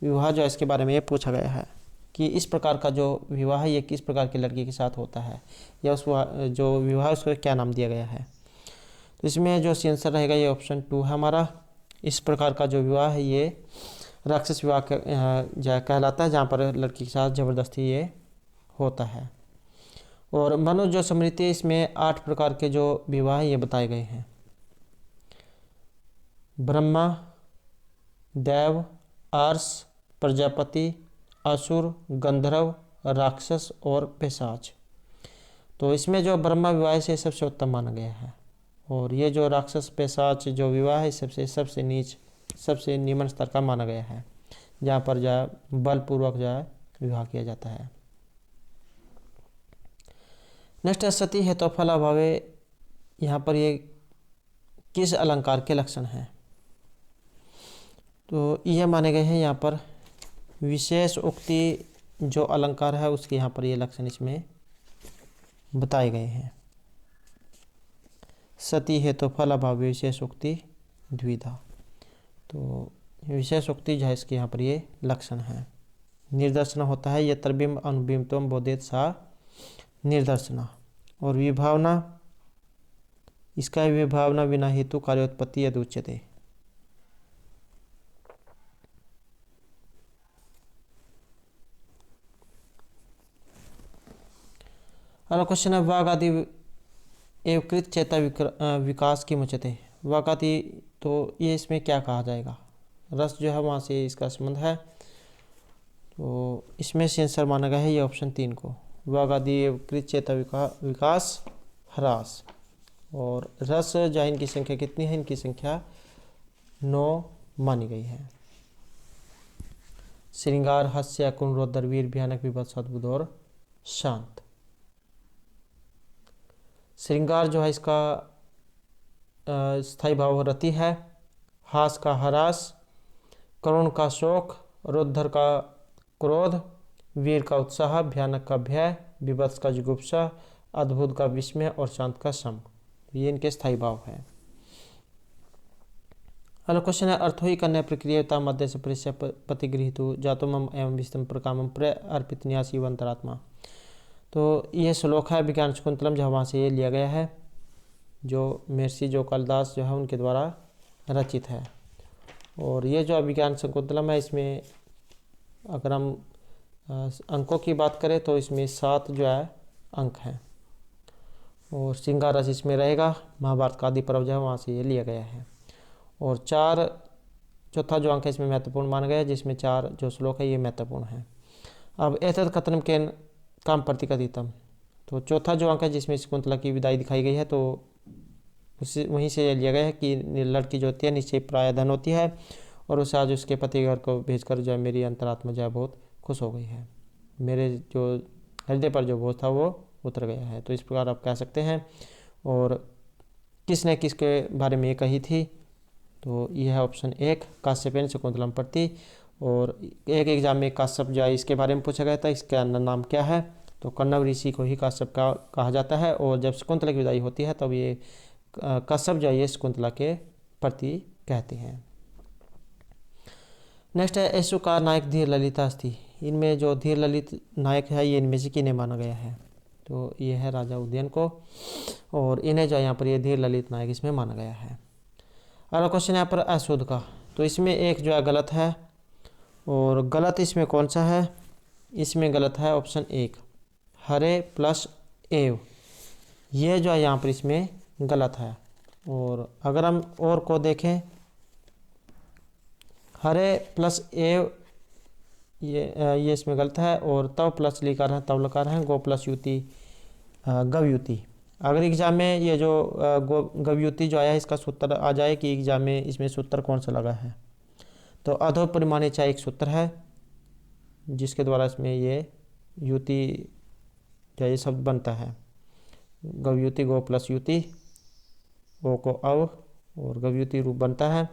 विवाह जो है इसके बारे में ये पूछा गया है कि इस प्रकार का जो विवाह ये किस प्रकार की लड़की के साथ होता है, या उस जो विवाह उसको क्या नाम दिया गया है। तो इसमें जो आंसर रहेगा ये ऑप्शन 2 है हमारा। इस प्रकार का जो विवाह है ये राक्षस विवाह कहलाता है, जहाँ पर लड़की के साथ ज़बरदस्ती ये होता है। और मनु जो स्मृति इसमें 8 प्रकार के जो विवाह ये बताए गए हैं। ब्रह्मा, देव, अर्ष, प्रजापति, असुर, गंधर्व, राक्षस और पिशाच। तो इसमें जो ब्रह्मा विवाह से सबसे उत्तम माना गया है, और ये जो राक्षस पिशाच जो विवाह है सबसे नीच सबसे निम्न स्तर का माना गया है, जहाँ पर जो बलपूर्वक जो है विवाह किया जाता है। नेक्स्ट है सती है तो फलाभावे। यहाँ पर ये किस अलंकार के लक्षण हैं। तो यह माने गए हैं यहाँ पर विशेष उक्ति जो अलंकार है उसके यहाँ पर ये लक्षण इसमें बताए गए हैं। सती है तो फलाभावे विशेष उक्ति द्विधा। तो विशेष उक्ति जो है इसके यहाँ पर ये लक्षण है। निर्दर्शन होता है यत्र बिंब अनुबिंब तम बोधेत सा निर्दर्शना। और विभावना, इसका विभावना बिना हेतु कार्योत्पत्ति यदि उच्यते। अगला क्वेश्चन है वाग आदि एवं कृत चेता विकास की मुचते। वाग आदि तो ये इसमें क्या कहा जाएगा। रस जो है वहाँ से इसका संबंध है, तो इसमें से आंसर माना गया है ये ऑप्शन 3 को। वाग आदि एवं कृत चेता विकास ह्रास। और रस जो इनकी संख्या कितनी है, इनकी संख्या 9 मानी गई है। श्रृंगार, हास्य, कुंडरोदर, वीर, भयानक, विभत्स, अद्भुत और शांत। श्रृंगार जो है इसका स्थायी भाव रति है। हास का हरास, करुण का शोक, रोद्धर का क्रोध, वीर का उत्साह, भयानक का भय, विभत्स का जुगुप्सा, अद्भुत का विस्मय और शांत का शम। ये इनके स्थायी भाव है। अगला क्वेश्चन है अर्थो ही कन्या प्रक्रियता मध्य से परिचय प्रतिगृहितु जातो मम एवं विस्तम प्रकामम प्र अर्पित न्यासी अंतरात्मा। तो ये श्लोक है विज्ञान शकुंतलम, जहाँ वहाँ से ये लिया गया है, जो महर्षि जो कालिदास जो है उनके द्वारा रचित है। और ये जो विज्ञान शकुंतलम है इसमें अगर हम अंकों की बात करें तो इसमें 7 जो है अंक हैं। और श्रृंगार रस इसमें रहेगा। महाभारत का आदि पर्व जो है वहाँ से ये लिया गया है। और चौथा जो अंक है इसमें महत्वपूर्ण माना गया है, जिसमें 4 जो श्लोक है ये महत्वपूर्ण है। अब एतत् कथनम के काम प्रतिकथितम। तो चौथा जो अंक है जिसमें शकुंतला की विदाई दिखाई गई है, तो उसी वहीं से ये लिया गया है कि लड़की जो होती है निश्चय प्राय धन होती है, और उसे आज उसके पति घर को भेजकर जो है मेरी अंतरात्मा जो है बहुत खुश हो गई है, मेरे जो हृदय पर जो बोझ था वो उतर गया है। तो इस प्रकार आप कह सकते हैं। और किसने किसके बारे में ये कही थी, तो यह है ऑप्शन 1 काश्यपेन शकुंतलम प्रति। और एक एग्जाम में काश्यप जो है इसके बारे में पूछा गया था, इसका नाम क्या है, तो कण्व ऋषि को ही काश्यप का कहा जाता है। और जब शकुंतला की विदाई होती है तब ये काश्यप जो है ये शकुंतला के प्रति कहते हैं। नेक्स्ट है ऐसु का नायक धीर ललिता अस्थि। इनमें जो धीर ललित नायक है ये इनमें से किन्हें माना गया है, तो ये है राजा उदयन को, और इन्हें जो यहाँ पर ये धीर ललित नायक इसमें माना गया है। अगला क्वेश्चन यहाँ पर अशुद्ध का, तो इसमें एक जो है गलत है, और गलत इसमें कौन सा है, इसमें गलत है ऑप्शन 1 हरे प्लस एव। ये जो है यहाँ पर इसमें गलत है। और अगर हम और को देखें, हरे प्लस एव ये इसमें गलत है। और तव प्लस लिकार है तव लकार है, गो प्लस युति गव युति, अगर एग्जाम में ये जो गव्युति जो आया है इसका सूत्र आ जाए कि एग्जाम में इसमें सूत्र कौन सा लगा है, तो अधोपरिमाणीचा एक सूत्र है जिसके द्वारा इसमें ये युति जो ये शब्द बनता है। गव्युति गो प्लस युति, ओ को अव और गव्युति रूप बनता है।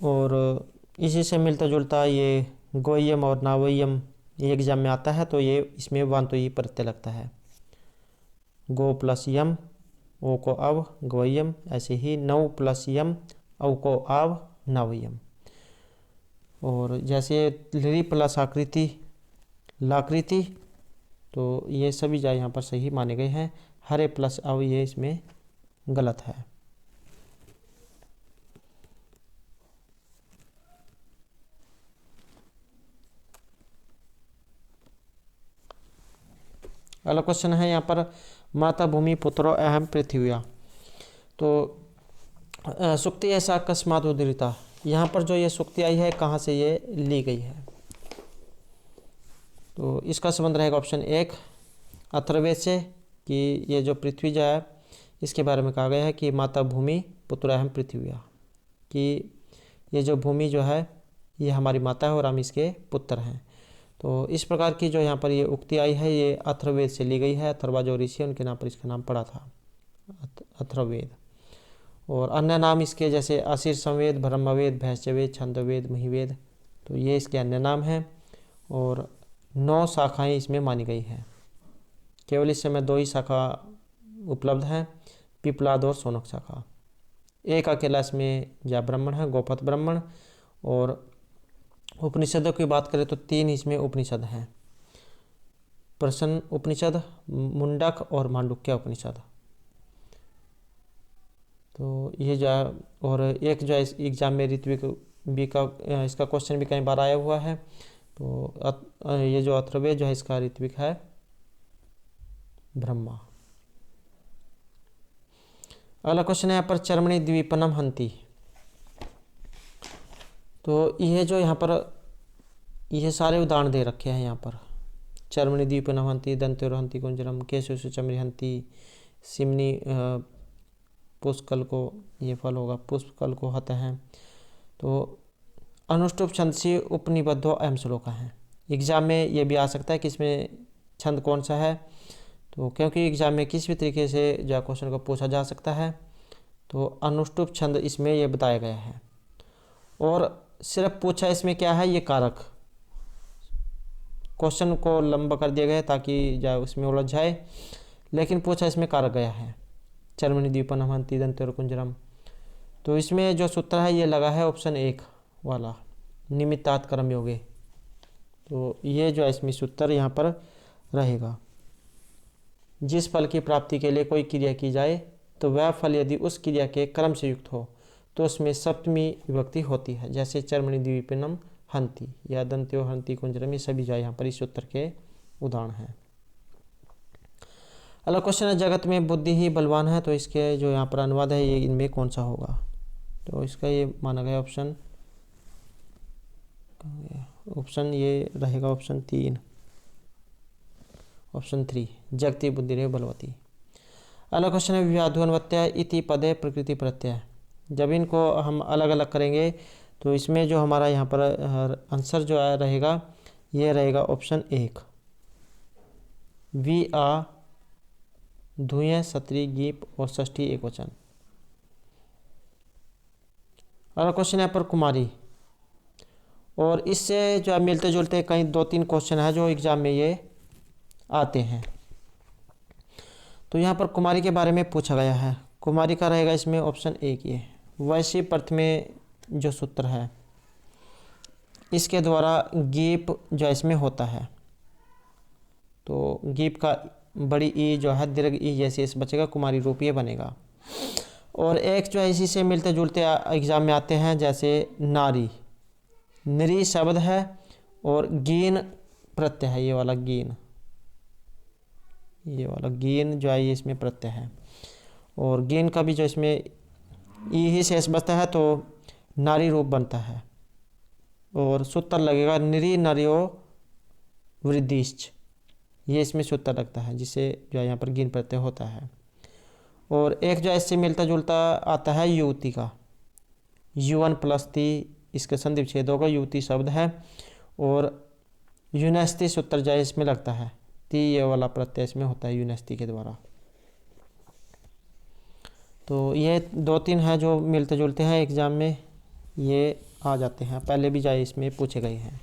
और इसी से मिलता जुलता ये गोयम और नावयम ये एग्जाम में आता है, तो ये इसमें वान्तोयी प्रत्यय लगता है। गो प्लस यम, ओ को अव गोयम, ऐसे ही नव प्लस यम, अव को आव नवयम। और जैसे लृ प्लस आकृति लाकृति, तो ये सभी जाए यहाँ पर सही माने गए हैं। हरे प्लस अव ये इसमें गलत है। अगला क्वेश्चन है यहाँ पर माता भूमि पुत्रो अहम पृथ्व्या। तो सुक्ति ऐसा अकस्मात उद्धृता, यहाँ पर जो ये सुक्ति आई है कहाँ से ये ली गई है, तो इसका संबंध रहेगा ऑप्शन 1 अथर्ववेद से कि ये जो पृथ्वी जो है इसके बारे में कहा गया है कि माता भूमि पुत्र अहम पृथ्व्या, कि ये जो भूमि जो है ये हमारी माता है और हम इसके पुत्र हैं। तो इस प्रकार की जो यहाँ पर ये उक्ति आई है ये अथर्ववेद से ली गई है। अथर्वा जो ऋषि है उनके नाम पर इसका नाम पड़ा था अथर्ववेद। और अन्य नाम इसके जैसे असीर संवेद, ब्रह्मवेद, भैंसवेद, छंदवेद, महिवेद, तो ये इसके अन्य नाम हैं। और 9 शाखाएं इसमें मानी गई हैं। केवल इस समय 2 ही शाखा उपलब्ध हैं, पिपलाद और सोनक शाखा। एक अकेला इसमें या ब्राह्मण है, गोपथ ब्राह्मण। और उपनिषदों की बात करें तो 3 इसमें उपनिषद हैं, प्रश्न उपनिषद, मुंडक और मांडुक्य उपनिषद। तो ये जो है, और एक जो है इस एग्जाम में ऋत्विक बी का इसका क्वेश्चन भी कई बार आया हुआ है। तो ये जो अथर्ववेद जो है इसका ऋत्विक है ब्रह्मा। अगला क्वेश्चन है यहाँ पर चर्मणि द्वीपनम हंति। तो ये जो यहाँ पर ये सारे उदाहरण दे रखे हैं यहाँ पर, चर्मणि द्वीपनम हंति, दंत्योर हंति कुंजरम, केशुषु चमरी हंति, सिमनी पुष्कल को ये फल होगा, पुष्कल को हत हैं। तो अनुष्टुप छंद से उपनिबद्धो अहम श्लोक हैं। एग्जाम में ये भी आ सकता है कि इसमें छंद कौन सा है, तो क्योंकि एग्जाम में किसी भी तरीके से जो क्वेश्चन को पूछा जा सकता है, तो अनुष्टुप छंद इसमें ये बताया गया है। और सिर्फ पूछा इसमें क्या है, ये कारक, क्वेश्चन को लंबा कर दिया गया है ताकि जो उसमें उलझ जाए, लेकिन पूछा इसमें कारक गया है, चर्मणि द्वीपनम हंति दंत्योर कुंजरम। तो इसमें जो सूत्र है ये लगा है ऑप्शन 1 वाला, निमित्तात् कर्म योगे। तो ये जो है इसमें सूत्र यहाँ पर रहेगा, जिस फल की प्राप्ति के लिए कोई क्रिया की जाए तो वह फल यदि उस क्रिया के क्रम से युक्त हो तो उसमें सप्तमी विभक्ति होती है। जैसे चर्मणि द्वीपनम हंति या दंत्यो हंति कुंजरम, ये सभी जो यहाँ पर इस सूत्र के उदाहरण हैं। अगला क्वेश्चन है जगत में बुद्धि ही बलवान है। तो इसके जो यहाँ पर अनुवाद है ये इनमें कौन सा होगा, तो इसका ये माना गया ऑप्शन ये रहेगा ऑप्शन 3, ऑप्शन 3 जगति बुद्धि रे बलवती। अगला क्वेश्चन है व्याध्वन्वत्य इति पदे प्रकृति प्रत्यय। जब इनको हम अलग अलग करेंगे तो इसमें जो हमारा यहाँ पर आंसर जो है रहेगा ये रहेगा ऑप्शन 1 वी आ धुएं सत्री गीप और षष्ठी एक वचन। अगला क्वेश्चन है पर कुमारी, और इससे जो है मिलते जुलते कहीं 2-3 क्वेश्चन है जो एग्जाम में ये आते हैं। तो यहाँ पर कुमारी के बारे में पूछा गया है। कुमारी का रहेगा इसमें ऑप्शन 1 ये वैश्य पर्थ में जो सूत्र है इसके द्वारा गीप जो इसमें होता है। तो गीप का बड़ी ई जो है दीर्घ ई जैसे इस बचेगा, कुमारी रूप ये बनेगा। और एक जो है इसी से मिलते जुलते एग्जाम में आते हैं, जैसे नारी, नरी शब्द है और गीन प्रत्यय है, ये वाला गीन, ये वाला गीन जो है ये इसमें प्रत्यय है। और गीन का भी जो इसमें ई ही शेष बचता है तो नारी रूप बनता है। और सूत्र लगेगा निरी नरियो वृद्धिश्च, ये इसमें सूत्र लगता है, जिसे जो है यहाँ पर गिन प्रत्यय होता है। और एक जो है इससे मिलता जुलता आता है युवती का, युवन प्लस ती, इसके संधि विच्छेद होगा, युवती शब्द है। और यूनेस्ती सूत्र जो है इसमें लगता है, ती ये वाला प्रत्यय इसमें होता है यूनेस्ती के द्वारा। तो ये 2-3 है जो मिलते जुलते हैं, एग्जाम में ये आ जाते हैं, पहले भी जाए इसमें पूछे गए हैं।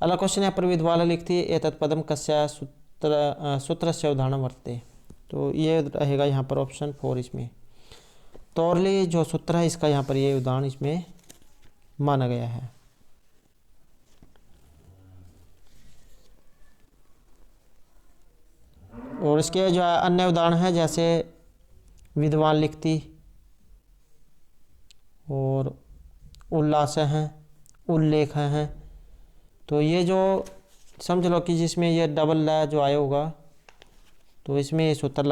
अगला क्वेश्चन है प्रविद्वाला लिखती एतत् पदम कस्या सूत्रस्य उदाहरणं वर्तते। तो ये रहेगा यहाँ पर ऑप्शन 4 इसमें। तौरली जो सूत्र है इसका यहाँ पर ये उदाहरण इसमें माना गया है। और इसके जो अन्य उदाहरण है जैसे विद्वान लिखती और उल्लास हैं, उल्लेख हैं। तो ये जो समझ लो कि जिसमें ये डबल ला जो आया होगा तो इसमें ये सूत्र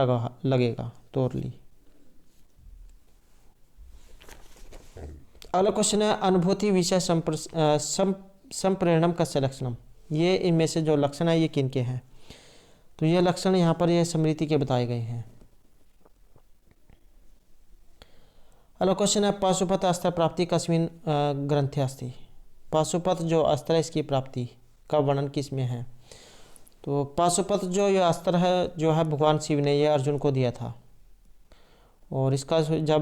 लगेगा तौरली। अगला क्वेश्चन है अनुभूति विषय संप्रेरणम कस्य लक्षणम। ये इनमें से जो लक्षण है ये किन के हैं। तो ये लक्षण यहाँ पर ये स्मृति के बताए गए हैं। अगला क्वेश्चन है पाशुपत अस्त्र प्राप्ति कस्मिन् ग्रंथे अस्ति। पाशुपत जो अस्त्र है इसकी प्राप्ति का वर्णन किस में है। तो पाशुपत जो ये अस्त्र है जो है भगवान शिव ने ये अर्जुन को दिया था। और इसका जब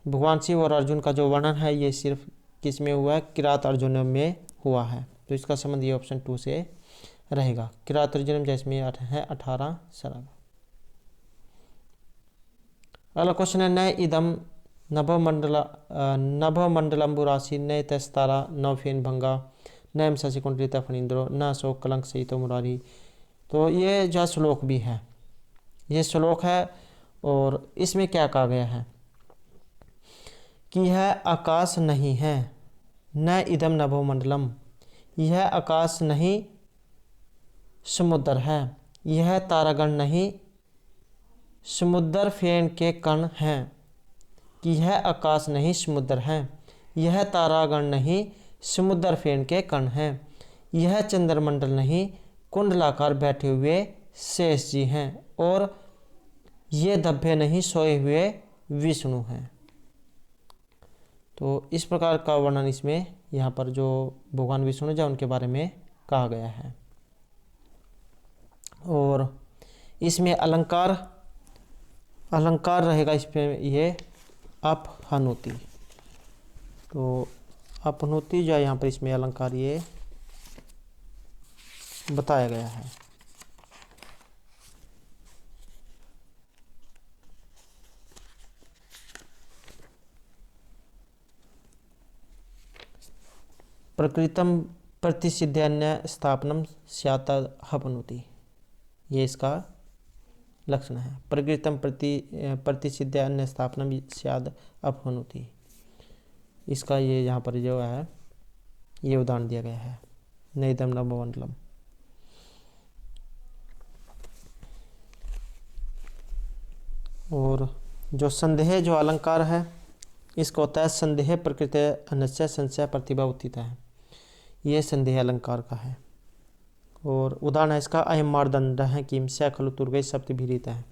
भगवान शिव और अर्जुन का जो वर्णन है ये सिर्फ किस में हुआ है, किरात अर्जुन में हुआ है। तो इसका संबंध ये ऑप्शन 2 से रहेगा। किरात अर्जुन जिसमें है 18 सरग। अगला क्वेश्चन है न इदम नभमंडलंबुरासी न तस्तारा न फेन भंगा न शशिकुंडलिता फणींद्रो न शोक कलंक सहितो मुरारी। तो ये जो श्लोक भी है, ये श्लोक है और इसमें क्या कहा गया है कि यह आकाश नहीं है, न इदम नभोमंडलम, यह आकाश नहीं समुद्र है, यह तारागण नहीं समुद्र फेन के कण हैं। कि यह आकाश नहीं समुद्र है, यह तारागण नहीं समुद्र फेन के कण हैं, यह चंद्रमंडल नहीं कुंडलाकार बैठे हुए शेष जी हैं, और ये धब्बे नहीं सोए हुए विष्णु हैं। तो इस प्रकार का वर्णन इसमें यहाँ पर जो भगवान विष्णु जो उनके बारे में कहा गया है। और इसमें अलंकार रहेगा इसमें ये अपहनुति। तो अपहनुति जो है यहाँ पर इसमें अलंकार ये बताया गया है। प्रकृतम प्रतिसिद्धान्य स्थापनम स्यात् अपहनुति, ये इसका लक्षण है। प्रकृतम प्रतिसिद्धान्य स्थापनम स्यात् अपहनुति, इसका ये यहाँ पर जो है ये उदाहरण दिया गया है नैदम नभमंडलम। और जो संदेह जो अलंकार है इसका होता है संदेह प्रकृति अनस्य संशय प्रतिभा उत्थित है, ये संदेह अलंकार का है। और उदाहरण है इसका अयम मारदंड है किम स्य खलु तुर्गे सप्त भीरित है,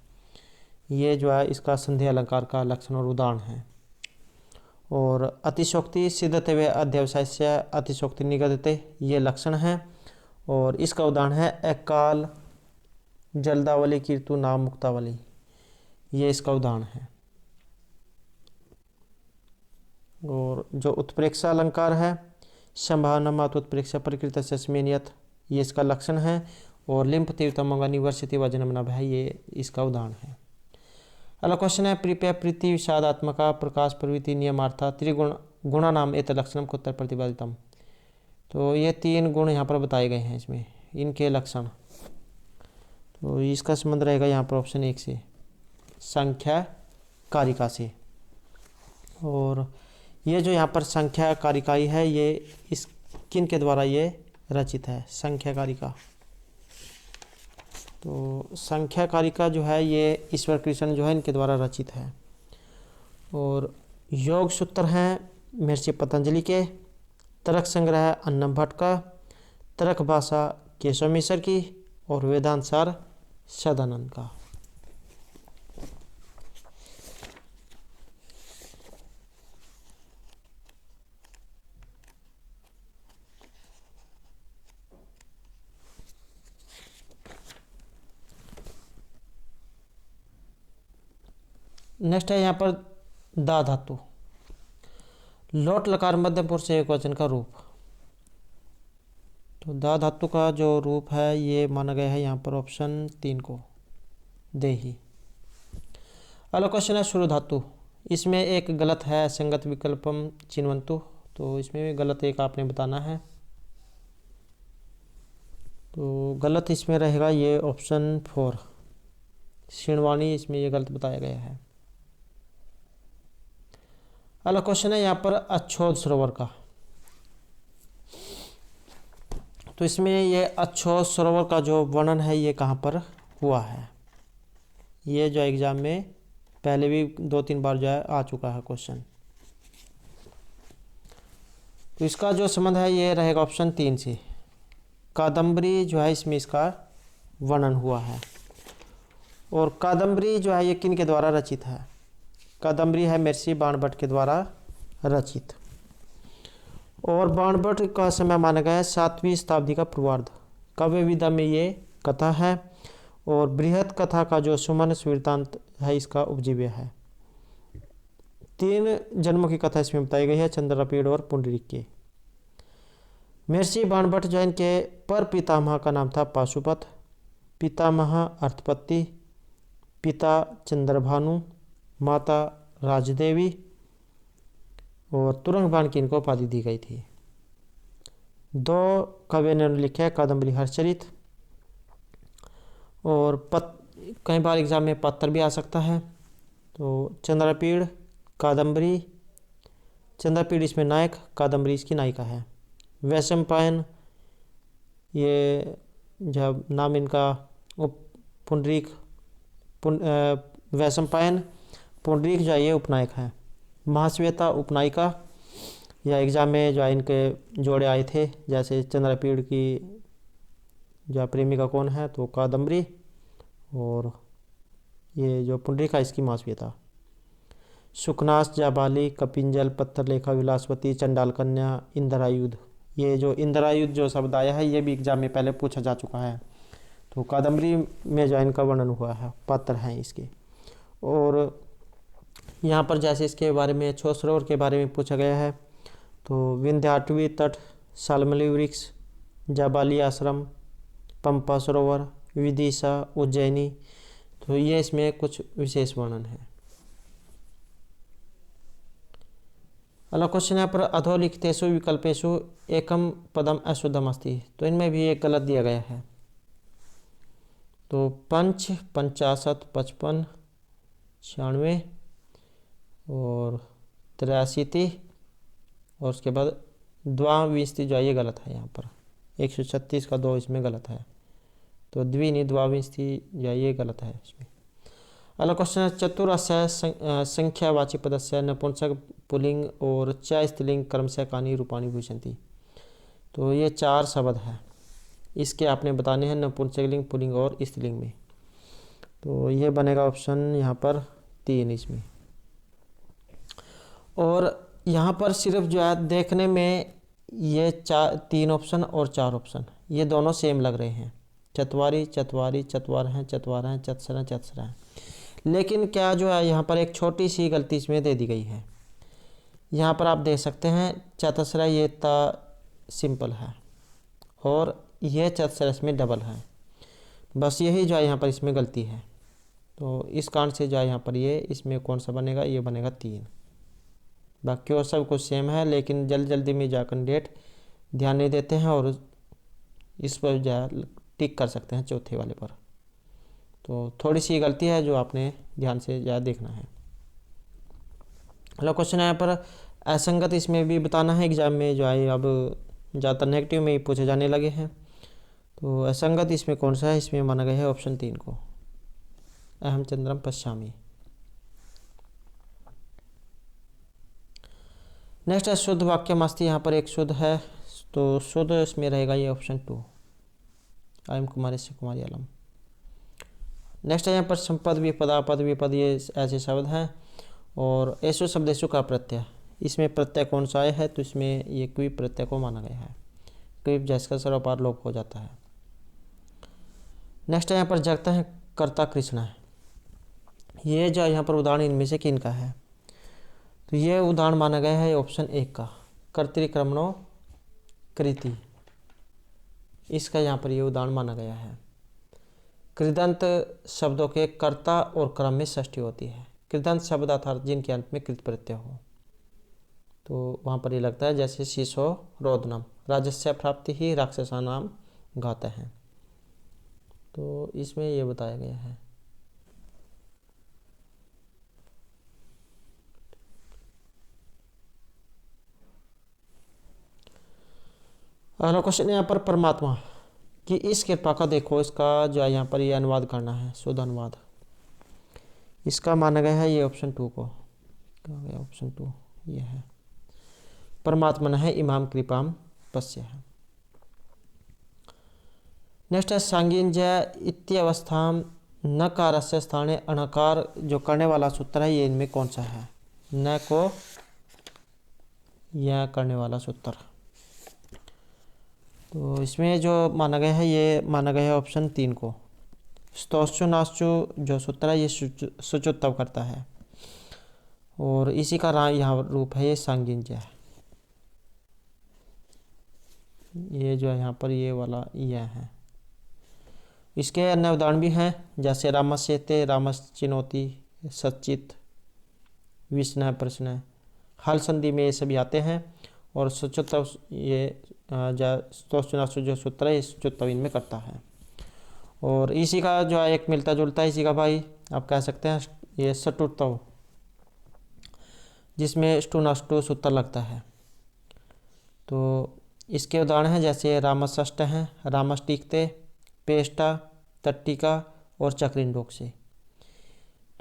ये जो है इसका संदेह अलंकार का लक्षण और उदाहरण है। और अतिशोक्ति सिद्धते व अध्यवसाय से अतिशोक्ति निगदते, ये लक्षण है। और इसका उदाहरण है अकाल जलदावली कीर्तु नाम मुक्तावली, ये इसका उदाहरण है। और जो उत्प्रेक्षा अलंकार है संभावना मात उत्प्रेक्षा प्रकृत से स्मेनियत, ये इसका लक्षण है। और लिम्प तीर्थमंगा निवर्षिति वजनम नभ है, ये इसका उदाहरण है। अगला क्वेश्चन है प्रीपय प्रीति विषादात्मका प्रकाश प्रवृत्ति नियमार्था त्रिगुण गुणा नाम एत लक्षणम कुत्र प्रतिपादितम। तो ये 3 गुण यहाँ पर बताए गए हैं इसमें, इनके लक्षण। तो इसका संबंध रहेगा यहाँ पर ऑप्शन 1 से संख्या कारिका से। और ये जो यहाँ पर संख्या कारिकाई है ये इस किन के द्वारा ये रचित है, संख्या कारिका। तो संख्या कारिका जो है ये ईश्वर कृष्ण जो है इनके द्वारा रचित है। और योग सूत्र हैं महर्षि पतंजलि के, तर्क संग्रह अन्नम भट्ट का, तर्क भाषा केशव मिश्र की, और वेदांत सदानंद का। नेक्स्ट है यहाँ पर दा धातु, लोट लकार मध्यम पुरुष से एकवचन का रूप। तो दा धातु का जो रूप है ये माना गया है यहाँ पर ऑप्शन 3 को, देही। अगला क्वेश्चन है शुरु धातु, इसमें एक गलत है, संगत विकल्पम चिन्वन्तु। तो इसमें भी गलत एक आपने बताना है। तो गलत इसमें रहेगा ये ऑप्शन 4 शिणवाणी, इसमें ये गलत बताया गया है। अगला क्वेश्चन है यहाँ पर अच्छोद सरोवर का। तो इसमें ये अच्छोद सरोवर का जो वर्णन है ये कहाँ पर हुआ है। ये जो एग्जाम में पहले भी 2-3 बार जो है आ चुका है क्वेश्चन। तो इसका जो संबंध है ये रहेगा ऑप्शन 3 से, कादम्बरी जो है इसमें इसका वर्णन हुआ है। और कादम्बरी जो है ये किन के द्वारा रचित है। कादम्बरी है महर्षि बाणभट्ट के द्वारा रचित। और बाणभट्ट का समय माना गया है 7वीं शताब्दी का पूर्वार्ध। काव्य विधा में ये कथा है। और बृहत कथा का जो सुमन वृत्तांत है इसका उपजीव्य है। 3 जन्मों की कथा इसमें बताई गई है, चंद्रपीड़ और पुंडरीक के। महर्षि बाणभट्ट जो इनके पर पितामह का नाम था पाशुपत, पितामह अर्थपत्ति, पिता चंद्रभानु, माता राजदेवी और तुरंगबाण की इनको उपाधि दी गई थी। 2 कवि ने लिखे है कादम्बरी हर्षचरित। और कई बार एग्जाम में पत्र भी आ सकता है। तो चंद्रपीड़ कादम्बरी, चंद्रपीड़ इसमें नायक, कादम्बरी इसकी नायिका है। वैशंपायन ये जब नाम इनका पुंडरीक, वैशंपायन, पुंडरीक जो है ये उपनायक है। महाश्वेता उपनायिका, या एग्जाम में जो इनके जोड़े आए थे, जैसे चंद्रपीड़ की जो प्रेमिका कौन है तो कादम्बरी, और ये जो पुंडरीका इसकी महाश्वेता। सुखनास, जाबाली, कपिंजल, पत्थरलेखा, विलासवती, चंडाल कन्या, इंद्रायुध। ये जो इंद्रायुध जो शब्द आया है ये भी एग्जाम में पहले पूछा जा चुका है। तो कादम्बरी में जो इनका वर्णन हुआ है, पात्र हैं इसके। और यहाँ पर जैसे इसके बारे में अच्छोद सरोवर के बारे में पूछा गया है। तो विंध्याटवी तट, शाल्मली वृक्ष, जाबाली आश्रम, पंपा सरोवर, विदिशा, उज्जैनी। तो ये इसमें कुछ विशेष वर्णन है। अगला क्वेश्चन है पर अधोलिखितेषु विकल्पेषु एकम पदम अशुद्धम अस्ति। तो इनमें भी एक गलत दिया गया है। तो 5, 50, 55, 96 और 83 और उसके बाद द्वाविंशति जो है ये गलत है। यहाँ पर 136 का 2 इसमें गलत है। तो द्विनी द्वाविंशति जो है ये गलत है इसमें। अगला क्वेश्चन है चतुरस्य संख्यावाची पदस्य नपुंसक पुल्लिंग और च स्त्रीलिंग क्रमशः कानि रूपाणि भविष्यन्ति। तो ये 4 शब्द है, इसके आपने बताने हैं नपुंसकलिंग, पुल्लिंग और स्त्रीलिंग में। तो ये बनेगा ऑप्शन यहाँ पर 3 इसमें। और यहाँ पर सिर्फ जो है देखने में ये 3 ऑप्शन और 4 ऑप्शन ये दोनों सेम लग रहे हैं। चतवारी, चतवारी, चतवार हैं, चतवार हैं, चतसर हैं, चतसर हैं। लेकिन क्या जो है यहाँ पर एक छोटी सी गलती इसमें दे दी गई है। यहाँ पर आप देख सकते हैं चतसरा ये ता सिंपल है और यह चतसर इसमें डबल है। बस यही जो है यहाँ पर इसमें गलती है। तो इस कारण से जो है यहाँ पर ये इसमें कौन सा बनेगा, ये बनेगा 3। बाकी और सब कुछ सेम है, लेकिन जल्दी में जा कैंडिडेट ध्यान नहीं देते हैं और इस पर जो है टिक कर सकते हैं चौथे वाले पर। तो थोड़ी सी गलती है जो आपने ध्यान से ज़्यादा देखना है। अगला क्वेश्चन है यहाँ पर असंगत, इसमें भी बताना है एग्जाम में जो है अब ज़्यादातर नेगेटिव में ही पूछे जाने लगे हैं। तो असंगत इसमें कौन सा है, इसमें माना गया है ऑप्शन 3 को, अहम चंद्रम पश्यामी। नेक्स्ट है शुद्ध वाक्यम अस्ति। यहाँ पर एक शुद्ध है तो शुद्ध इसमें रहेगा ये ऑप्शन 2, आयम कुमारी से कुमारी आलम। नेक्स्ट है यहाँ पर संपद विपदा पद विपद, ये ऐसे शब्द हैं। और ऐसो शब्देशु का प्रत्यय, इसमें प्रत्यय कौन सा है, तो इसमें ये क्विप प्रत्यय को माना गया है। क्विप जैसा सर्वपार लोप हो जाता है। नेक्स्ट है यहाँ पर जगता है कर्ता कृष्ण है। ये जो यहाँ पर उदाहरण इनमें से किन का है, तो ये उदाहरण माना गया है ऑप्शन 1 का, कर्तृक्रमणो कृति, इसका यहाँ पर ये उदाहरण माना गया है। कृदंत शब्दों के कर्ता और क्रम में षष्ठी होती है। कृदंत शब्द अर्थात जिनके अंत में कृत प्रत्यय हो, तो वहाँ पर ये लगता है जैसे शीशो रोदनम, राजस्य प्राप्ति ही राक्षसा नाम गाते हैं, तो इसमें ये बताया गया है। अगला क्वेश्चन यहाँ पर परमात्मा कि इस कृपा का देखो, इसका जो है यहाँ पर ये अनुवाद करना है, शुद्ध अनुवाद। इसका माना गया है ये ऑप्शन 2 को, कहाँ गया ऑप्शन 2, ये है परमात्मा है इमाम कृपाम पश्य है। नेक्स्ट है सांगिन्य इत्यवस्थाम नकार से स्थाने अणकार, जो करने वाला सूत्र है ये इनमें कौन सा है, न को या करने वाला सूत्र, तो इसमें जो माना गया है ये माना गया है ऑप्शन 3 को, स्तोश्चु नाश्चु जो सूत्र है ये सुचुत्तव करता है, और इसी का यहाँ रूप है ये सांगिन्य है। ये जो है यहाँ पर ये वाला यह है। इसके अन्य उदाहरण भी हैं, जैसे रामस्यते, रामश्चिनोति, सच्चित, विष्णु प्रश्न, हल संधि में ये सभी आते हैं। और सुचुत्तव ये स्तोश्चुनाश्चु जो सूत्र है इस सुचुत्तव इनमें करता है। और इसी का जो है एक मिलता जुलता है, इसी का भाई आप कह सकते हैं ये सटुत्तव, जिसमें स्टुनाष्टु सूत्र लगता है। तो इसके उदाहरण हैं जैसे रामषष्ठ हैं, रामष्टिकते, पेष्टा, तट्टिका और चक्रिंडोक से,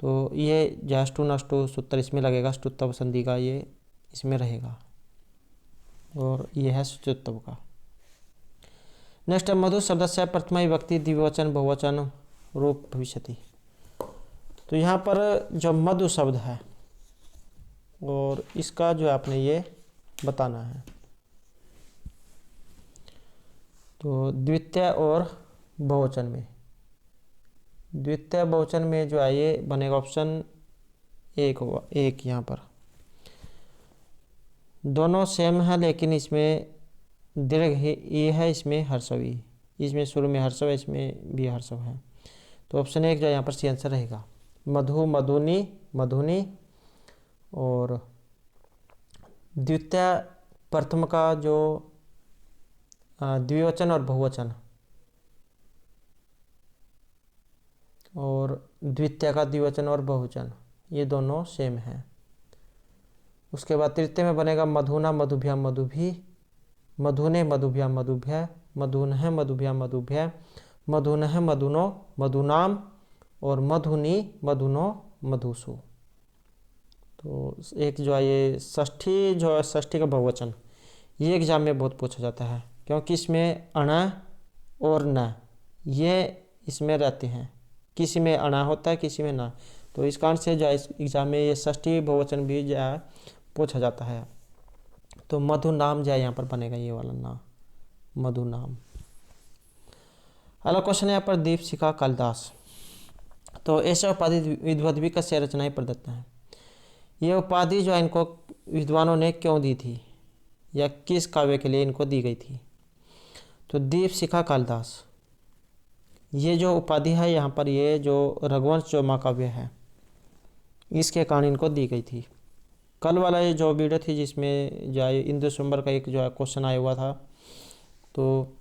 तो ये जष्टु नष्टु सूत्र इसमें लगेगा, स्टुत्तव संधि का ये इसमें रहेगा, और ये है सुचुत्तव का। नेक्स्ट है मधु शब्द से प्रथमा विभक्ति द्विवचन बहुवचन रूप भविष्यति, तो यहाँ पर जो मधु शब्द है और इसका जो आपने ये बताना है, तो द्वितीय और बहुवचन में, द्वितीय बहुवचन में जो है ये बनेगा ऑप्शन 1 होगा, 1 यहाँ पर दोनों सेम है, लेकिन इसमें दीर्घ ये है, इसमें हर्षव ई, इसमें शुरू में हर्षव है, इसमें भी हर्षव है, तो ऑप्शन 1 जो यहाँ पर सी आंसर रहेगा। मधु मधुनी मधुनी, और द्वितीय प्रथम का जो द्विवचन और बहुवचन, और द्वितीय का द्विवचन और बहुवचन ये दोनों सेम है। उसके बाद तृतीय में बनेगा मधुना मधुभ्याम मधुभी, मधुने मधुभ्याम मधुभ्य, मधुनः मधुभ्याम मधुभ्य, मधुनः मधुनो मधुनाम, और मधुनी मधुनो मधुसु। तो एक जो है ये षष्ठी, जो है षष्ठी का बहुवचन, ये एग्जाम में बहुत पूछा जाता है, क्योंकि इसमें अण और न ये इसमें रहते हैं, किसी में अणा होता है किसी में ना, तो इस कारण से जो है इस एग्जाम में ये षष्ठी बहुवचन भी जो है पूछा जाता है। तो मधु नाम जो है यहाँ पर बनेगा ये वाला ना, मधु नाम। अगला क्वेश्चन है यहाँ पर दीपशिखा कालिदास, तो ऐसा उपाधि विद्वद्वी का से रचनाएं प्रदत्त हैं। ये उपाधि जो है इनको विद्वानों ने क्यों दी थी, या किस काव्य के लिए इनको दी गई थी, तो दीपशिखा कालिदास ये जो उपाधि है यहाँ पर ये जो रघुवंश जो महाकाव्य है इसके कारण इनको दी गई थी। कल वाला ये जो वीडियो थी जिसमें जो है इंद्र स्वयंवर का एक जो है क्वेश्चन आया हुआ था, तो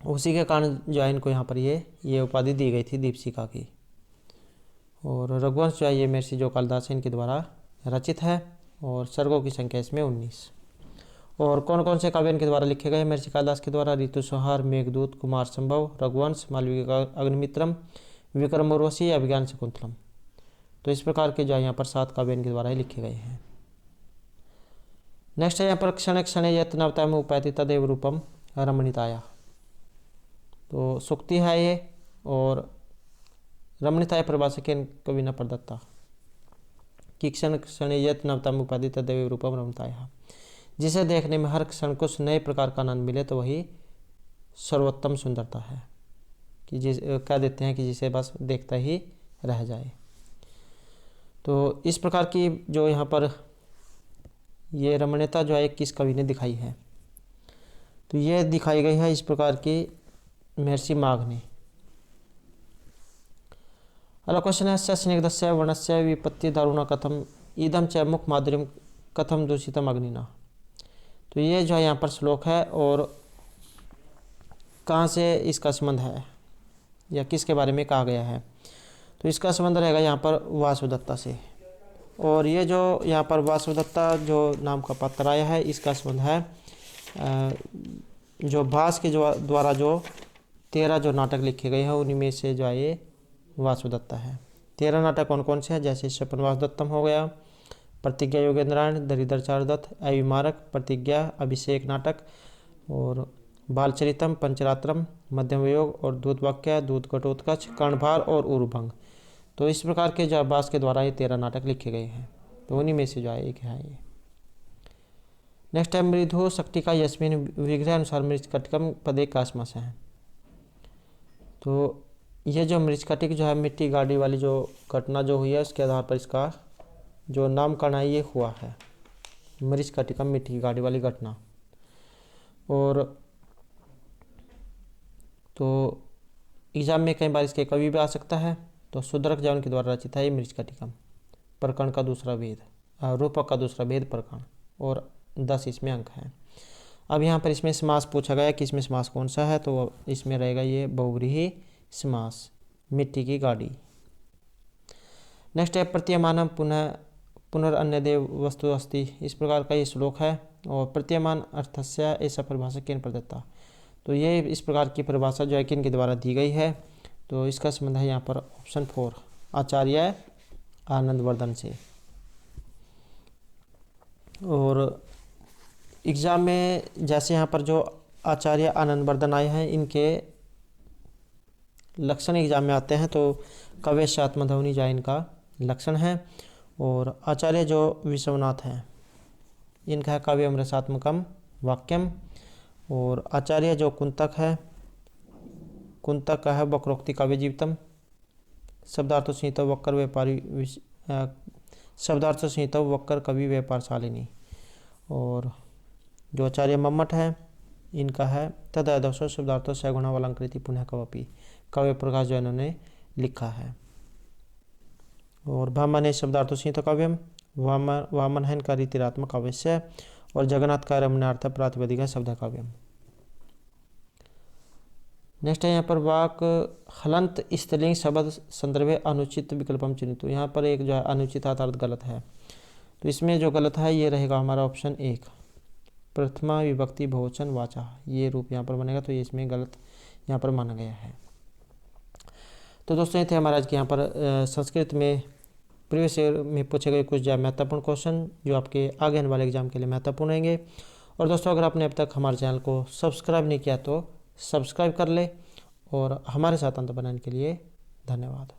उसी के कारण जो है इनको यहाँ पर ये उपाधि दी गई थी दीपशिखा की। और रघुवंश जो है ये महर्षि जो कालिदास है इनके द्वारा रचित है, और सर्गों की संख्या इसमें 19। और कौन कौन से काव्य इनके द्वारा लिखे गए महर्षि कालिदास के द्वारा, ऋतुसंहार, मेघदूत, कुमार संभव, रघुवंश, मालविका का अग्निमित्रम, विक्रम उर्वशी, अभिज्ञान शकुंतलम। तो इस प्रकार के जो है यहाँ पर 7 काव्य इनके द्वारा ही लिखे गए हैं। नेक्स्ट है यहाँ पर क्षण क्षण यत्नवता में उपायति तदेव रूपम रमणीताया, तो सुक्ति है ये। और रमणीताय परिभाषा के कवि न प्रदत्ता कि क्षण क्षण यत नवतम उपाधि तदेव रूपम रमताया, जिसे देखने में हर क्षण कुछ नए प्रकार का आनंद मिले तो वही सर्वोत्तम सुंदरता है। कि जिस कह देते हैं कि जिसे बस देखता ही रह जाए। तो इस प्रकार की जो यहाँ पर ये रमणीयता जो है किस कवि ने दिखाई है, तो ये दिखाई गई है इस प्रकार की महर्षि माघ ने। अगला क्वेश्चन है स्निग्धस्य वर्णस्य विपत्ति दारुणा कथम इदम च मुख माधुर्यम कथम दूषितम अग्निना। तो ये जो है यहाँ पर श्लोक है और कहाँ से इसका संबंध है या किसके बारे में कहा गया है, तो इसका संबंध रहेगा यहाँ पर वासुदत्ता से। और ये जो यहाँ पर वासुदत्ता जो नाम का पात्र आया है इसका संबंध है जो भास के द्वारा जो 13 जो नाटक लिखे गए हैं उन्हीं में से जो है ये वासुदत्ता है। 13 नाटक कौन कौन से हैं, जैसे स्वपन वासुदत्तम हो गया, प्रतिज्ञा योगेंद्रायण, दरिद्र चारुदत्त, अविमारक, प्रतिज्ञा, अभिषेक नाटक और बालचरितम, पंचरात्रम, मध्यम योग और दूत वाक्य, दूत घटोत्कच, कर्णभार और उरुभंग। तो इस प्रकार के जो भास के द्वारा ये 13 नाटक लिखे गए हैं, तो उन्हीं में से जो है एक है ये। नेक्स्ट है मृदु शक्ति का यस्मिन विग्रह अनुसार मृच्छकटिकम पदे कास्मस है। तो ये जो मृच्छकटिक जो है मिट्टी गाड़ी वाली जो घटना जो हुई है उसके आधार पर इसका जो नामकरण है ये हुआ है, मृच्छकटिकम मिट्टी की गाड़ी वाली घटना। और तो एग्जाम में कई बार इसके कवि भी आ सकता है। तो सुदर्क जैन के द्वारा रचित है ये मृच्छकटिकम। प्रकरण का दूसरा भेद, रूपक का दूसरा भेद प्रकरण, और 10 इसमें अंक हैं। अब यहाँ पर इसमें समास पूछा गया कि इसमें समास कौन सा है, तो इसमें रहेगा ये बहुव्रीहि समास, मिट्टी की गाड़ी। नेक्स्ट है प्रतीयमानम पुनरअन्यदेव वस्तु अस्ति। इस प्रकार का ये श्लोक है और प्रतीयमान अर्थस्य ऐसा परिभाषा किन प्रदत्ता। तो ये इस प्रकार की परिभाषा जो है किन के द्वारा दी गई है, तो इसका संबंध है यहाँ पर ऑप्शन 4 आचार्य आनंदवर्धन से। और एग्जाम में जैसे यहाँ पर जो आचार्य आनंदवर्धन आए हैं इनके लक्षण एग्जाम में आते हैं, तो कवेश आत्मध्वनि जो इनका लक्षण है। और आचार्य जो विश्वनाथ हैं इनका है काव्यम रसात्मकम वाक्यम। और आचार्य जो कुंतक है, कुंतक का है वक्रोक्ति काव्य जीवितम, शब्दार्थ संहिता वक्र व्यापारी शब्दार्थ संहिता वक्र कवि व्यापारशालिनी। और जो आचार्य मम्मट है इनका है तदर्शो शब्दार्थो सगुणावलंकृति पुनः कवपि, काव्य प्रकाश जो इन्होंने लिखा है। और भामन है शब्दार्थो संहिता काव्यम, वामन है इनका रीतिरात्मक काव्य। और जगन्नाथ का रमणार्थ प्रातिपदिक है शब्द काव्यम। नेक्स्ट है यहाँ पर वाक हलंत स्त्रीलिंग शब्द संदर्भे अनुचित विकल्पम चुनित। तो यहाँ पर एक जो है अनुचित अर्थ गलत है, तो इसमें जो गलत है ये रहेगा हमारा ऑप्शन 1 प्रथमा विभक्ति बहुवचन वाचा, ये रूप यहाँ पर बनेगा, तो ये इसमें गलत यहाँ पर माना गया है। तो दोस्तों ये थे हमारा आज के यहाँ पर संस्कृत में प्रीवियस ईयर में पूछे गए कुछ जो महत्वपूर्ण क्वेश्चन जो आपके आगे आने वाले एग्जाम के लिए महत्वपूर्ण रहेंगे। और दोस्तों अगर आपने अब तक हमारे चैनल को सब्सक्राइब नहीं किया तो सब्सक्राइब कर ले। और हमारे साथ अंत बनाने के लिए धन्यवाद।